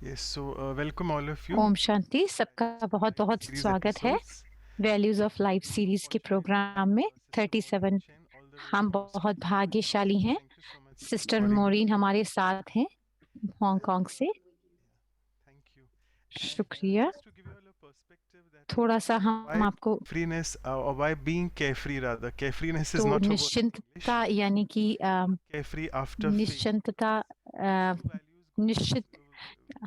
Yes, so welcome all of you Om Shanti. सबका बहुत बहुत series स्वागत है episodes. Values of life series के प्रोग्राम में। 37 हम बहुत भाग्यशाली हैं। Thank you so much, Sister sister Maureen. मोरीन हमारे साथ हैं हांगकांग से। Thank you. And शुक्रिया। just to give you all a perspective that थोड़ा सा हम why आपको freeness or why being carefree rather. Carefreeness is तो not a word in English. निश्चिंतता यानी कि Carefree after faith. निश्चिंतता These two values go निश्चित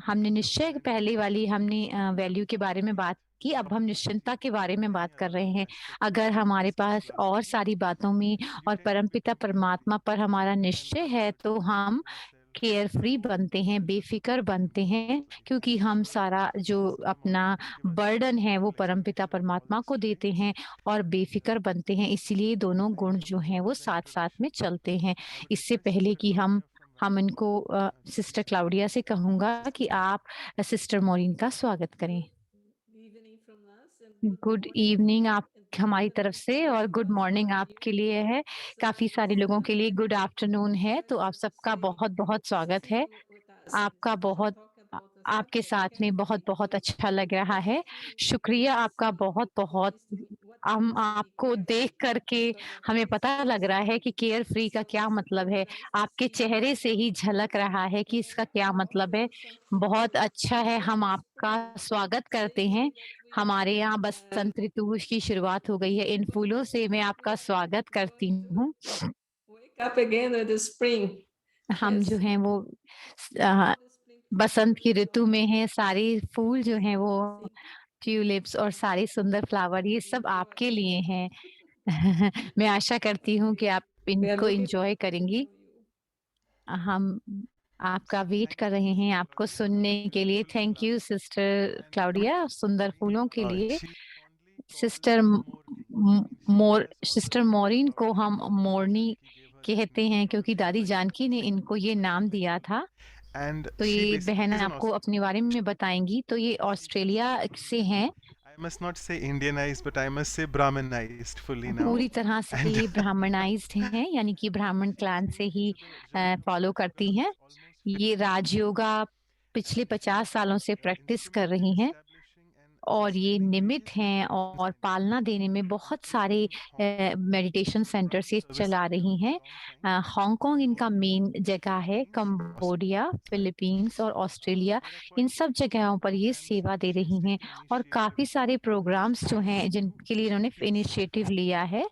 हमने very close निश्चय hand in पहले hand. वाली हमने वैल्यू के बारे में बात की। अब हम निश्चिंतता के बारे में बात कर रहे हैं। Aspects of अगर हमारे existence पास rather. और सारी बातों में We और tend to परमपिता become परमात्मा पर हमारा carefree and निश्चय है तो comfortable with हम ourselves. केयर फ्री बनते हैं, बेफिक्र बनते हैं, क्योंकि हम सारा जो अपना बर्डन है वो परमपिता परमात्मा को देते हैं और बेफिक्र बनते हैं। इसीलिए दोनों गुण जो हैं वो साथ साथ में चलते हैं। इससे पहले कि हम इनको सिस्टर क्लाउडिया से कहूंगा कि आप सिस्टर मोरिन का स्वागत करें। गुड इवनिंग आप हमारी तरफ से और गुड मॉर्निंग आपके लिए है। काफी सारे लोगों के लिए गुड आफ्टरनून है। तो आप सबका बहुत बहुत स्वागत है। आपका बहुत आपके साथ में बहुत बहुत अच्छा लग रहा है। शुक्रिया आपका बहुत बहुत। हम आपको देख करके हमें पता लग रहा है कि केयर फ्री का क्या मतलब है। आपके चेहरे से ही झलक रहा है कि इसका क्या मतलब है। बहुत अच्छा है। हम आपका स्वागत करते हैं। हमारे यहाँ बसंत ऋतु की शुरुआत हो गई है। इन फूलों से मैं आपका स्वागत करती हूँ। Up again with the spring. हम जो हैं वो अ, बसंत की ऋतु में हैं। सारे फूल जो हैं वो ट्यूलिप्स और सारे सुंदर फ्लावर ये सब आपके लिए हैं। मैं आशा करती हूँ कि आप We are इनको looking एंजॉय करेंगी। हम आपका वेट कर रहे हैं आपको सुनने के लिए। थैंक यू सिस्टर क्लाउडिया सुंदर फूलों के लिए। She fondly calls sister Morni. She has also sister shared मोरिन about को how हम Daddy Morni Janki gave her this कहते name हैं for क्योंकि दादी her. जानकी ने इनको ये नाम दिया था। And तो she ये basically बहन is an आपको अपने बारे में बताएंगी। तो ये ऑस्ट्रेलिया से हैं। I must not say Indianized, but I must say Brahminized fully now. पूरी तरह से And ये ब्राह्मणाइज्ड हैं, यानी कि ब्राह्मण क्लान से ही फॉलो करती हैं। ये राजयोगा पिछले 50 सालों से प्रैक्टिस कर रही हैं और ये निमित्त हैं और पालना देने में बहुत सारे मेडिटेशन सेंटर्स ये चला रही हैं। हांगकांग इनका मेन जगह है। कंबोडिया, फिलीपींस और ऑस्ट्रेलिया इन सब जगहों पर ये सेवा दे रही हैं और काफी सारे प्रोग्राम्स जो हैं जिनके लिए इन्होंने इनिशिएटिव लिया है।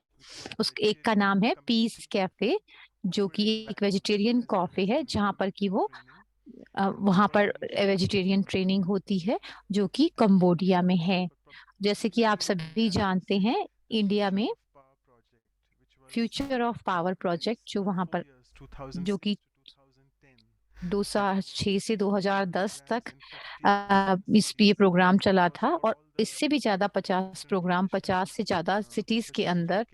उस एक का नाम है पीस कैफे, जो कि एक वेजिटेरियन कॉफे है जहाँ पर कि वो वहाँ पर वेजिटेरियन ट्रेनिंग होती है जो कि कंबोडिया में है। जैसे कि आप सभी जानते हैं इंडिया में फ्यूचर ऑफ पावर प्रोजेक्ट जो वहाँ पर जो कि 2006 से 2010 तक इस पे ये प्रोग्राम चला था और इससे भी ज्यादा 50 प्रोग्राम 50 से ज्यादा सिटीज के अंदर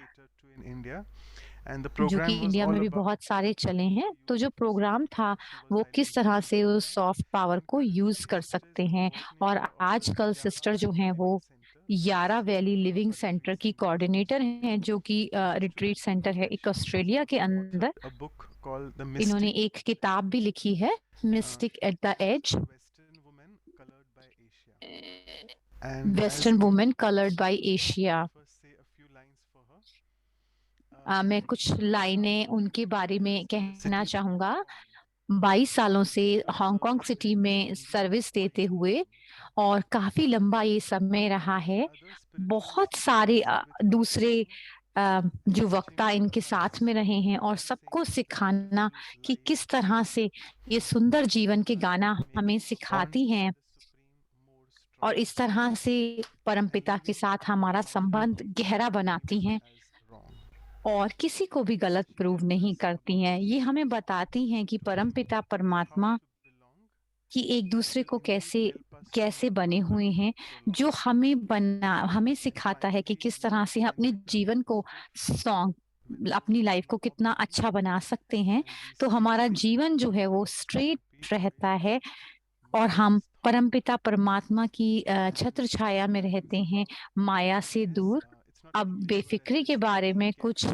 जो कि इंडिया में भी बहुत सारे चले हैं। तो जो प्रोग्राम था वो किस तरह से उस सॉफ्ट पावर को यूज कर सकते हैं। और आजकल सिस्टर जो हैं वो यारा वैली लिविंग सेंटर की कोऑर्डिनेटर हैं जो कि रिट्रीट सेंटर है एक ऑस्ट्रेलिया के अंदर। इन्होंने एक किताब भी लिखी है mystic at the edge, western women coloured by Asia. मैं कुछ लाइनें उनके बारे में कहना चाहूंगा। 22 सालों से हांगकांग सिटी में सर्विस देते हुए और काफी लंबा ये समय रहा है। बहुत सारे दूसरे जो वक्ता इनके साथ में रहे हैं और सबको सिखाना कि किस तरह से ये सुंदर जीवन के गाना हमें सिखाती हैं और इस तरह से परमपिता के साथ हमारा संबंध गहरा बनाती हैं और किसी को भी गलत प्रूव नहीं करती हैं। ये हमें बताती हैं कि परमपिता परमात्मा कि एक दूसरे को कैसे कैसे बने हुए हैं, जो हमें सिखाता है कि किस तरह से हम अपने जीवन को सॉन्ग अपनी लाइफ को कितना अच्छा बना सकते हैं। तो हमारा जीवन जो है वो स्ट्रेट रहता है और हम परमपिता परमात्मा की छत्र छाया में रहते हैं, माया से दूर। अब बेफिक्री के बारे में कुछ।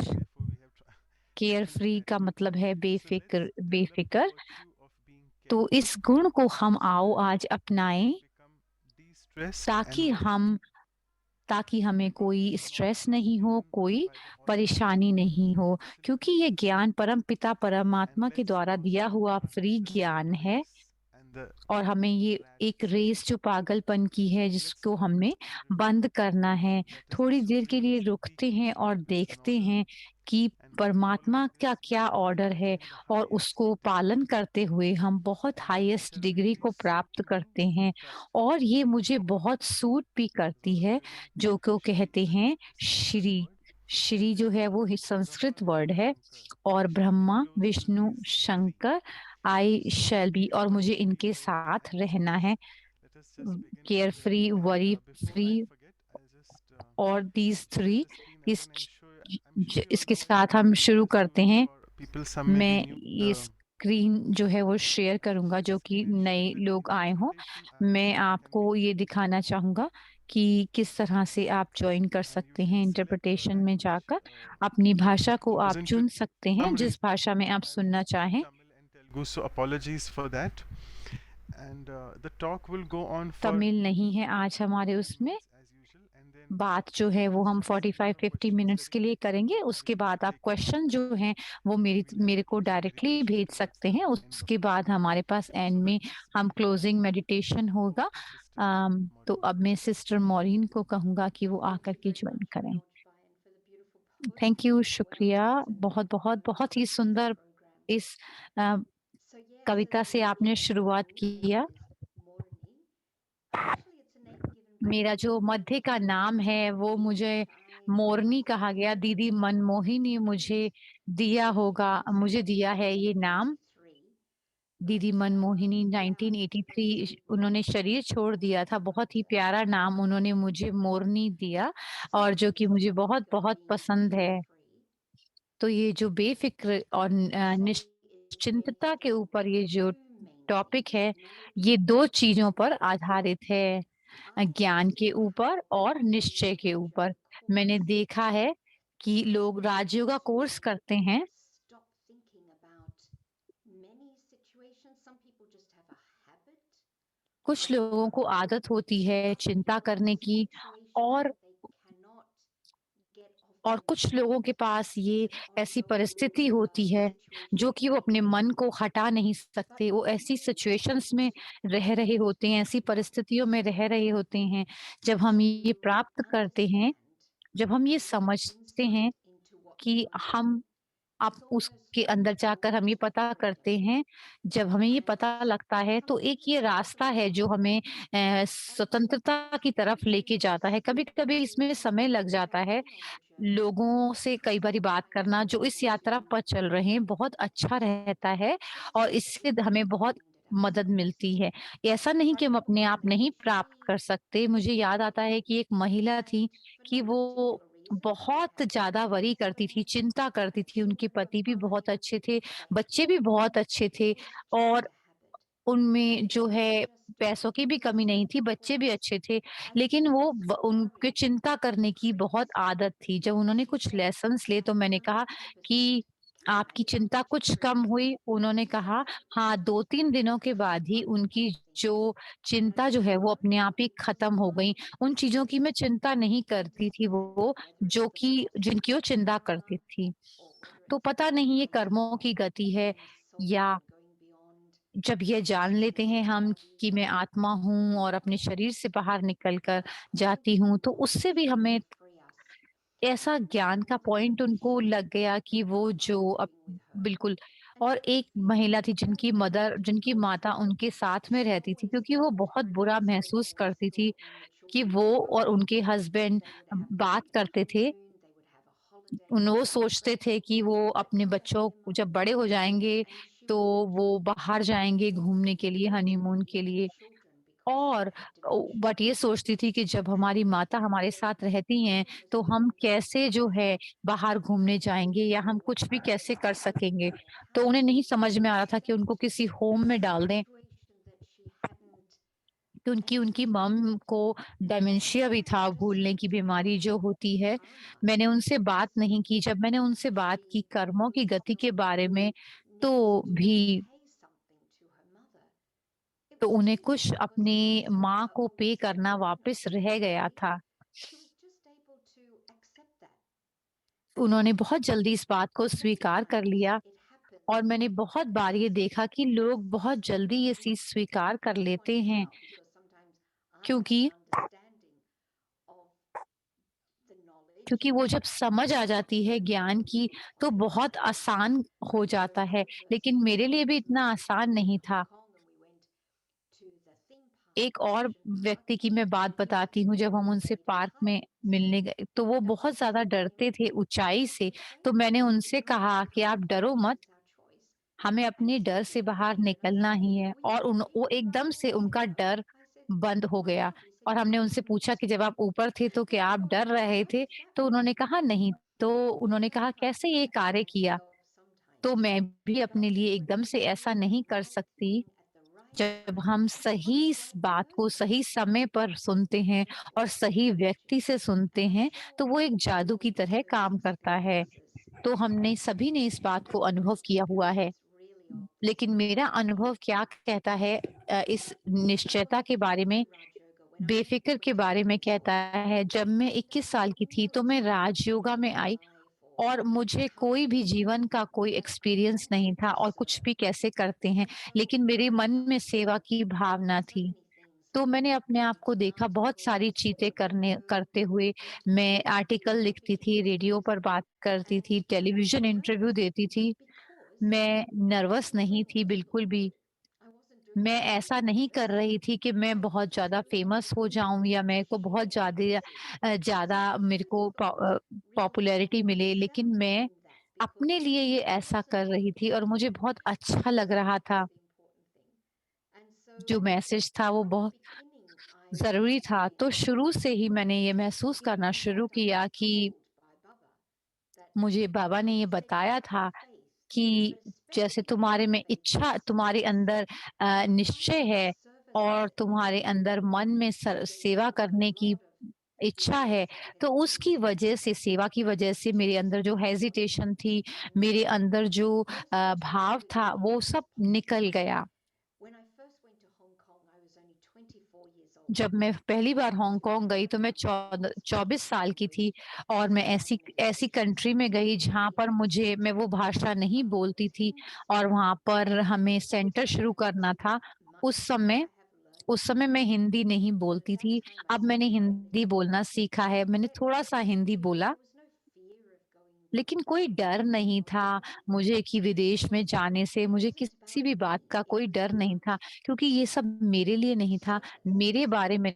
केयर फ्री का मतलब है बेफिक्र बेफिक्र। तो इस गुण को हम आओ आज अपनाएं become de-stressed ताकि and हम ताकि हमें कोई स्ट्रेस नहीं हो, कोई परेशानी नहीं हो, क्योंकि ये ज्ञान परम पिता परमात्मा के द्वारा दिया हुआ फ्री ज्ञान है। and the और हमें ये एक रेस जो पागलपन की है जिसको हमने बंद करना है। थोड़ी देर के लिए रुकते हैं और देखते हैं कि परमात्मा का क्या ऑर्डर है और उसको पालन करते हुए हम बहुत हाईएस्ट डिग्री को प्राप्त करते हैं। और ये मुझे बहुत सूट भी करती है जो को कहते हैं श्री। श्री जो है वो संस्कृत वर्ड है और ब्रह्मा विष्णु शंकर आई शैल बी, और मुझे इनके साथ रहना है let us just begin care together. Free worry Before free. I forget, I'll just और these three share the screen and इस then I'm sure इसके those साथ हम शुरू करते हैं। for people some may be मैं new ये स्क्रीन जो है वो शेयर करूंगा जो कि नए लोग आए हों। मैं आपको ये दिखाना चाहूंगा कि किस तरह से आप ज्वाइन कर सकते हैं। इंटरप्रिटेशन में जाकर अपनी भाषा को आप chosen to चुन सकते हैं some जिस reason भाषा में आप I सुनना was चाहें। Tamil and Telugu, so apologies for that. And the talk will go on for Tamil नहीं है आज हमारे उसमें। as usual, and then बात जो है वो हम 45-50 मिनट्स के लिए करेंगे। उसके बाद आप क्वेश्चन जो हैं वो मेरे को डायरेक्टली भेज सकते हैं। उसके बाद हमारे पास एंड में हम क्लोजिंग मेडिटेशन होगा। तो अब मैं सिस्टर मॉरिन को कहूँगा कि वो आकर के ज्वाइन करें। थैंक यू, शुक्रिया बहुत बहुत। बहुत ही सुंदर इस कविता से आपने शुरुआत किया। मेरा जो मध्य का नाम है वो मुझे मोरनी कहा गया। दीदी मनमोहिनी मुझे दिया होगा, मुझे दिया है ये नाम। दीदी मनमोहिनी 1983 उन्होंने शरीर छोड़ दिया था। बहुत ही प्यारा नाम उन्होंने मुझे मोरनी दिया और जो कि मुझे बहुत बहुत पसंद है। तो ये जो बेफिक्र और निश्चिंतता के ऊपर ये जो टॉपिक है, ये दो चीजों पर आधारित है, ज्ञान के ऊपर और निश्चय के ऊपर। मैंने देखा है कि लोग राजयोगा कोर्स करते हैं। कुछ लोगों को आदत होती है चिंता करने की और कुछ लोगों के पास ये ऐसी परिस्थिति होती है जो कि वो अपने मन को हटा नहीं सकते। वो ऐसी सिचुएशंस में रह रहे होते हैं, ऐसी परिस्थितियों में रह रहे होते हैं। जब हम ये प्राप्त करते हैं, जब हम ये समझते हैं कि हम आप उसके अंदर जाकर हम ये पता करते हैं, जब हमें ये पता लगता है तो एक ये रास्ता है जो हमें स्वतंत्रता की तरफ लेके जाता है। कभी-कभी इसमें समय लग जाता है। लोगों से कई बारी बात करना जो इस यात्रा पर चल रहे हैं बहुत अच्छा रहता है और इससे हमें बहुत मदद मिलती है। ऐसा नहीं कि हम अपने आप नहीं प्राप्त कर सकते। मुझे याद आता है कि एक महिला थी कि वो बहुत ज़्यादा वरी करती थी, चिंता करती थी। उनके पति भी बहुत अच्छे थे, बच्चे भी बहुत अच्छे थे और उनमें जो है पैसों की भी कमी नहीं थी, बच्चे भी अच्छे थे, लेकिन वो उनके चिंता करने की बहुत आदत थी। जब उन्होंने कुछ लेसन्स लिए तो मैंने कहा कि आपकी चिंता कुछ कम हुई? उन्होंने कहा हाँ, 2-3 दिनों के बाद ही उनकी जो चिंता जो है वो अपने आप ही खत्म हो गई। उन चीज़ों की मैं चिंता नहीं करती थी वो जो कि जिनकी वो चिंता करती थी। तो पता नहीं ये कर्मों की गति है या जब ये जान लेते हैं हम कि मैं आत्मा हूँ और अपने शरीर से बाहर निकल कर जाती हूँ, तो उससे भी हमें ऐसा ज्ञान का पॉइंट उनको लग गया कि वो जो अब बिल्कुल। और एक महिला थी जिनकी माता उनके साथ में रहती थी क्योंकि वो बहुत बुरा महसूस करती थी कि वो और उनके हस्बैंड बात करते थे। वो सोचते थे कि वो अपने बच्चों को जब बड़े हो जाएँगे, तो वो बाहर जाएँगे घूमने के लिए, हनीमून के लिए। और बट ये सोचती थी कि जब हमारी माता हमारे साथ रहती हैं, तो हम कैसे जो है बाहर घूमने जाएँगे या हम कुछ भी कैसे कर सकेंगे। तो उन्हें नहीं समझ में आ रहा था कि उनको किसी होम में डाल दें। क्योंकि उनकी मम को डिमेंशिया भी था, भूलने की बीमारी जो होती है। मैंने उनसे बात नहीं की। जब मैंने उनसे बात की कर्मों की गति के बारे में, तो भी तो उन्हें कुछ अपनी माँ को पे करना वापस रह गया था। उन्होंने बहुत जल्दी इस बात को स्वीकार कर लिया और मैंने बहुत बार ये देखा कि लोग बहुत जल्दी ये चीज़ स्वीकार कर लेते हैं, क्योंकि क्योंकि वो जब समझ आ जाती है ज्ञान की तो बहुत आसान हो जाता है, लेकिन मेरे लिए भी इतना आसान नहीं था। एक और व्यक्ति की मैं बात बताती हूँ, जब हम उनसे पार्क में मिलने गए, तो वो बहुत ज़्यादा डरते थे ऊँचाई से, तो मैंने उनसे कहा कि आप डरो मत, हमें अपने डर से बाहर निकलना ही है, और वो एकदम से उनका डर बंद हो गया। और हमने उनसे पूछा कि जब आप ऊपर थे तो क्या आप डर रहे थे? तो उन्होंने कहा नहीं। तो उन्होंने कहा कैसे ये कार्य किया? तो मैं भी अपने लिए एकदम से ऐसा नहीं कर सकती। जब हम सही बात को सही समय पर सुनते हैं और सही व्यक्ति से सुनते हैं, तो वो एक जादू की तरह काम करता है। तो हमने सभी ने इस बात को अनुभव किया हुआ है। लेकिन मेरा अनुभव क्या कहता है इस निश्चयता के बारे में, बेफ़िक्र के बारे में कहता है, जब मैं 21 साल की थी तो मैं राजयोगा में आई और मुझे कोई भी जीवन का कोई एक्सपीरियंस नहीं था और कुछ भी कैसे करते हैं, लेकिन मेरे मन में सेवा की भावना थी। तो मैंने अपने आप को देखा बहुत सारी चीज़ें करते हुए। मैं आर्टिकल लिखती थी, रेडियो पर बात करती थी, टेलीविज़न इंटरव्यू देती थी। मैं नर्वस नहीं थी बिल्कुल भी। मैं ऐसा नहीं कर रही थी कि मैं बहुत ज़्यादा फ़ेमस हो जाऊँ या मेरे को बहुत ज़्यादा मेरे को पॉपुलैरिटी मिले, लेकिन मैं अपने लिए ये ऐसा कर रही थी और मुझे बहुत अच्छा लग रहा था। जो मैसेज था वो बहुत ज़रूरी था। तो शुरू से ही मैंने ये महसूस करना शुरू किया कि मुझे बाबा ने ये बताया था कि जैसे तुम्हारे में इच्छा, तुम्हारे अंदर निश्चय है और तुम्हारे अंदर मन में सेवा करने की इच्छा है, तो उसकी वजह से, सेवा की वजह से मेरे अंदर जो हेजिटेशन थी, मेरे अंदर जो भाव था, वो सब निकल गया। जब मैं पहली बार हांगकांग गई तो मैं 24 साल की थी और मैं ऐसी ऐसी कंट्री में गई जहाँ पर मैं वो भाषा नहीं बोलती थी और वहाँ पर हमें सेंटर शुरू करना था। उस समय उस समय मैं हिंदी नहीं बोलती थी। अब मैंने हिंदी बोलना सीखा है। मैंने थोड़ा-सा हिंदी बोला, लेकिन कोई डर नहीं था मुझे कि विदेश में जाने से मुझे किसी भी बात का कोई डर नहीं था, क्योंकि ये सब मेरे लिए नहीं था, मेरे बारे में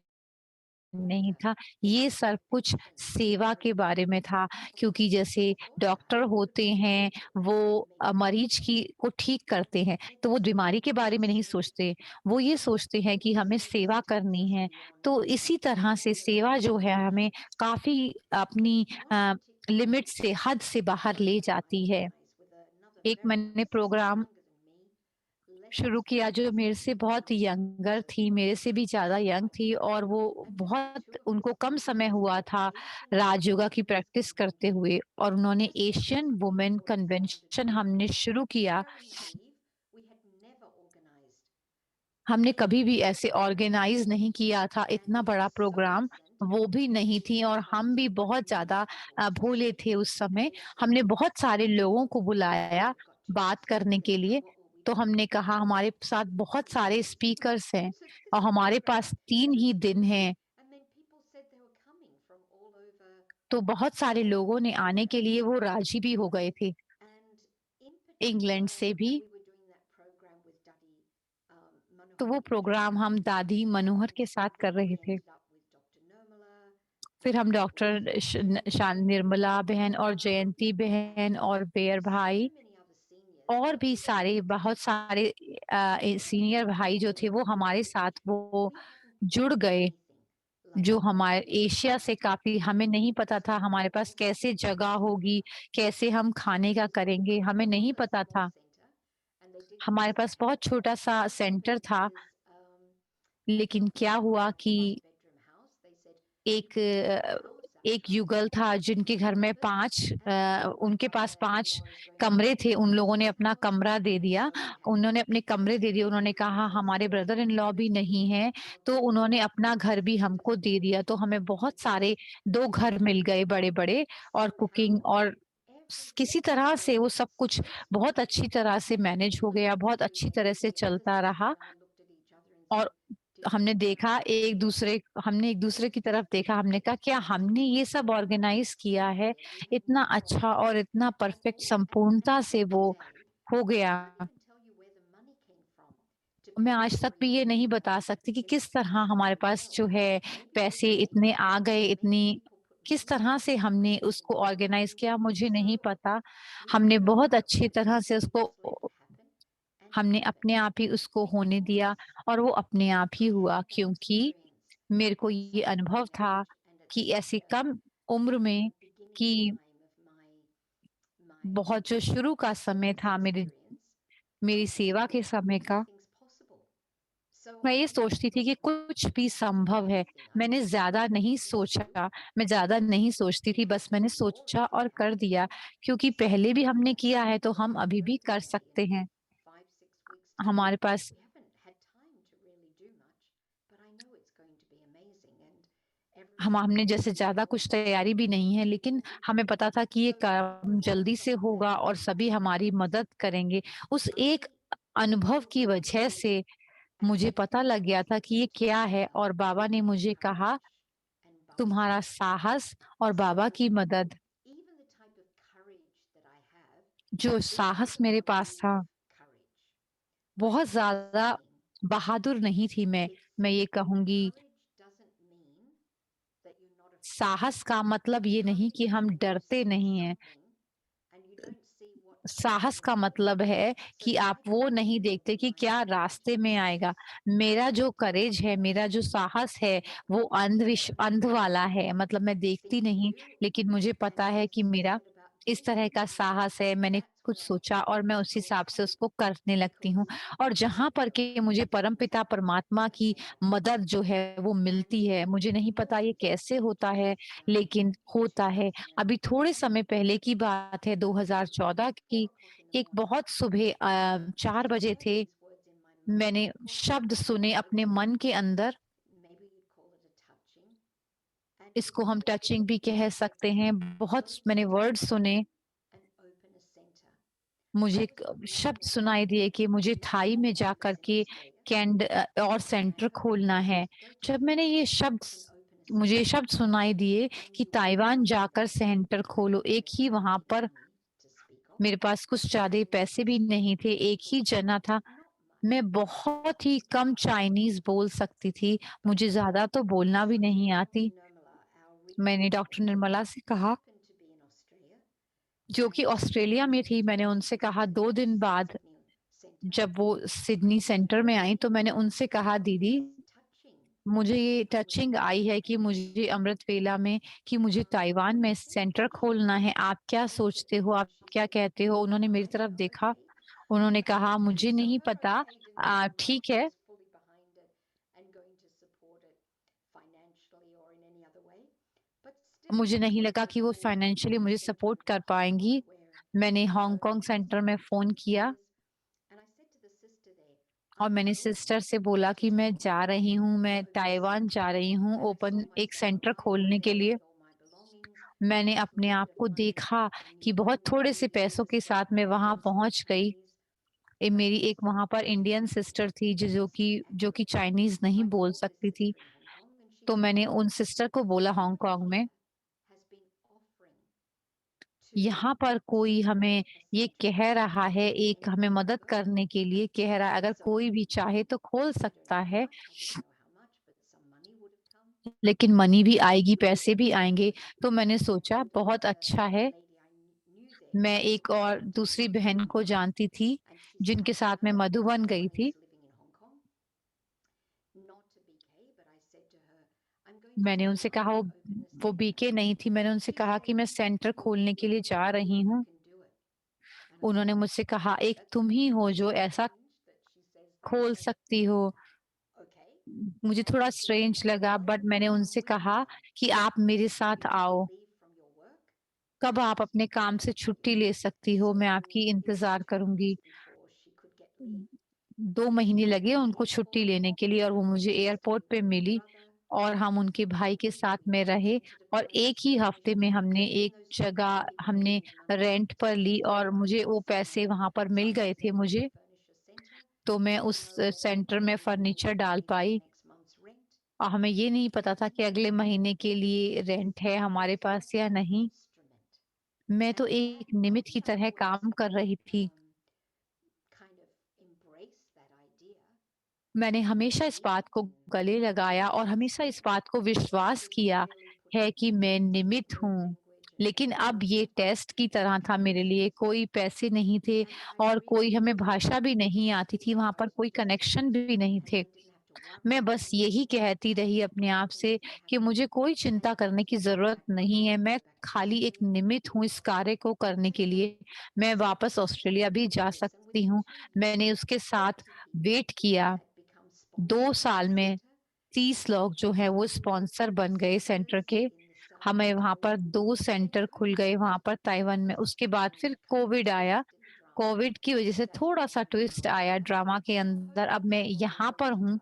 नहीं था, ये सब कुछ सेवा के बारे में था। क्योंकि जैसे डॉक्टर होते हैं, वो मरीज की को ठीक करते हैं, तो वो बीमारी के बारे में नहीं सोचते, वो ये सोचते हैं कि हमें सेवा करनी है। तो इसी तरह से सेवा जो है हमें काफ़ी अपनी लिमिट से, हद से बाहर ले जाती है। एक मैंने प्रोग्राम शुरू किया जो मेरे से बहुत यंगर थी, मेरे से भी ज़्यादा यंग थी और वो बहुत, उनको कम समय हुआ था राजयोगा की प्रैक्टिस करते हुए, और उन्होंने एशियन वुमेन कन्वेंशन हमने शुरू किया। हमने कभी भी ऐसे ऑर्गेनाइज़ नहीं किया था इतना बड़ा प्रोग्राम, वो भी नहीं थी और हम भी बहुत ज़्यादा भोले थे उस समय। हमने बहुत सारे लोगों को बुलाया बात करने के लिए, तो हमने कहा हमारे साथ बहुत सारे स्पीकर्स हैं और हमारे पास 3 ही दिन हैं, तो बहुत सारे लोगों ने आने के लिए वो राज़ी भी हो गए थे, इंग्लैंड से भी। तो वो प्रोग्राम हम दादी मनोहर के साथ कर रहे थे। फिर हम डॉक्टर निर्मला बहन और जयंती बहन और बेयर भाई और भी सारे, बहुत सारे सीनियर भाई जो थे वो हमारे साथ वो जुड़ गए, जो हमारे एशिया से काफ़ी, हमें नहीं पता था हमारे पास कैसे जगह होगी, कैसे हम खाने का करेंगे, हमें नहीं पता था। हमारे पास बहुत छोटा-सा सेंटर था, लेकिन क्या हुआ कि एक एक युगल था जिनके घर में 5 उनके पास 5 कमरे थे, उन लोगों ने अपना कमरा दे दिया। उन्होंने अपने कमरे दे दिए, उन्होंने कहा हमारे ब्रदर इन लॉ भी नहीं हैं, तो उन्होंने अपना घर भी हमको दे दिया। तो हमें बहुत सारे 2 घर मिल गए बड़े-बड़े और कुकिंग और किसी तरह से वो सब कुछ बहुत अच्छी तरह से मैनेज हो गया, बहुत अच्छी तरह से चलता रहा और हमने एक-दूसरे की तरफ देखा, हमने कहा क्या हमने ये सब ऑर्गेनाइज़ किया है, इतना अच्छा और इतना परफेक्ट संपूर्णता से वो हो गया। मैं आज तक भी ये नहीं बता सकती कि किस तरह हमारे पास जो है पैसे इतने आ गए, इतनी किस तरह से हमने उसको ऑर्गेनाइज़ किया मुझे नहीं पता। हमने बहुत अच्छी तरह से उसको हमने अपने आप ही उसको होने दिया और वो अपने आप ही हुआ क्योंकि मेरे को ये अनुभव था कि ऐसी कम उम्र में कि बहुत जो शुरू का समय था मेरी मेरी सेवा के समय का, मैं ये सोचती थी कि कुछ भी संभव है। मैंने ज़्यादा नहीं सोचा, मैं ज़्यादा नहीं सोचती थी, बस मैंने सोचा और कर दिया क्योंकि पहले भी हमने किया है तो हम अभी भी कर सकते हैं। हमारे पास हमने जैसे ज़्यादा कुछ तैयारी भी नहीं है, लेकिन हमें पता था कि ये काम जल्दी से होगा और सभी हमारी मदद करेंगे। उस एक अनुभव की वजह से मुझे पता लग गया था कि ये क्या है और बाबा ने मुझे कहा, तुम्हारा साहस और बाबा की मदद, जो साहस मेरे पास था, बहुत ज़्यादा बहादुर नहीं थी मैं। मैं ये कहूँगी साहस का मतलब ये नहीं कि हम डरते नहीं हैं। साहस का मतलब है कि आप वो नहीं देखते कि क्या रास्ते में आएगा। मेरा जो करेज है, मेरा जो साहस है, वो अंध वाला है। मतलब मैं देखती नहीं, लेकिन मुझे पता है कि मेरा इस तरह का साहस है। मैंने कुछ सोचा और मैं उस हिसाब से उसको करने लगती हूँ और जहाँ पर कि मुझे परमपिता परमात्मा की मदद जो है वो मिलती है। मुझे नहीं पता ये कैसे होता है, लेकिन होता है। अभी थोड़े समय पहले की बात है 2014 की, एक बहुत सुबह 4 बजे थे, मैंने शब्द सुने अपने मन के अंदर, इसको हम टचिंग भी कह सकते हैं, बहुत मैंने वर्ड सुने, मुझे एक शब्द सुनाई दिए कि मुझे थाई में जाकर के और सेंटर खोलना है। जब मैंने ये मुझे शब्द सुनाई दिए कि ताइवान जाकर सेंटर खोलो, एक ही वहाँ पर मेरे पास कुछ ज़्यादा पैसे भी नहीं थे, एक ही जना था। मैं बहुत ही कम चाइनीज़ बोल सकती थी, मुझे ज़्यादा तो बोलना भी नहीं आती। मैंने डॉक्टर निर्मला से कहा, जो कि ऑस्ट्रेलिया में थी, मैंने उनसे कहा 2 दिन बाद जब वो सिडनी सेंटर में आई, तो मैंने उनसे कहा, "दीदी, मुझे ये टचिंग आई है कि मुझे अमृत वेला में कि मुझे ताइवान में सेंटर खोलना है। आप क्या सोचते हो? आप क्या कहते हो?" उन्होंने मेरी तरफ देखा, उन्होंने कहा, "मुझे नहीं पता, ठीक है।" मुझे नहीं लगा कि वो फाइनेंशियली मुझे सपोर्ट कर पाएँगी। मैंने हांगकांग सेंटर में फ़ोन किया और मैंने सिस्टर से बोला कि मैं जा रही हूँ, मैं ताइवान जा रही हूँ ओपन एक सेंटर खोलने के लिए। मैंने अपने आप को देखा कि बहुत थोड़े से पैसों के साथ मैं वहाँ पहुँच गई। मेरी एक वहाँ पर इंडियन सिस्टर थी जो कि चाइनीज़ नहीं बोल सकती थी। तो मैंने उन सिस्टर को बोला हांगकांग में, यहाँ पर कोई हमें ये कह रहा है, एक हमें मदद करने के लिए कह रहा है, अगर कोई भी चाहे तो खोल सकता है, लेकिन मनी भी आएगी, पैसे भी आएँगे। तो मैंने सोचा बहुत अच्छा है। मैं एक और दूसरी बहन को जानती थी, जिनके साथ मैं मधुबन गई थी। मैंने उनसे कहा वो बीके नहीं थी, मैंने उनसे कहा कि मैं सेंटर खोलने के लिए जा रही हूँ। उन्होंने मुझसे कहा, "एक तुम ही हो जो ऐसा खोल सकती हो।" मुझे थोड़ा स्ट्रेंज लगा, बट मैंने उनसे कहा कि आप मेरे साथ आओ, कब आप अपने काम से छुट्टी ले सकती हो, मैं आपकी इंतजार करूंगी। 2 महीने लगे उनको छुट्टी लेने के लिए और वो मुझे एयरपोर्ट पे मिली और हम उनके भाई के साथ में रहे और एक ही हफ्ते में हमने एक जगह हमने रेंट पर ली और मुझे वो पैसे वहां पर मिल गए थे मुझे, तो मैं उस सेंटर में फर्नीचर डाल पाई और हमें ये नहीं पता था कि अगले महीने के लिए रेंट है हमारे पास या नहीं। मैं तो एक निमित्त की तरह काम कर रही थी। मैंने हमेशा इस बात को गले लगाया और हमेशा इस बात को विश्वास किया है कि मैं निमित्त हूँ। लेकिन अब ये टेस्ट की तरह था मेरे लिए, कोई पैसे नहीं थे और कोई हमें भाषा भी नहीं आती थी, वहाँ पर कोई कनेक्शन भी नहीं थे। मैं बस यही कहती रही अपने आप से कि मुझे कोई चिंता करने की ज़रूरत नहीं है, मैं खाली एक निमित्त हूँ इस कार्य को करने के लिए। मैं वापस ऑस्ट्रेलिया भी जा सकती हूँ। मैंने उसके साथ वेट किया। 2 साल में 30 लोग जो हैं वो स्पॉन्सर बन गए सेंटर के। हमें वहाँ पर 2 सेंटर खुल गए वहाँ पर ताइवान में। उसके बाद फिर कोविड आया। कोविड की वज़ह से थोड़ा-सा ट्विस्ट आया ड्रामा के अंदर। अब मैं यहाँ पर हूँ।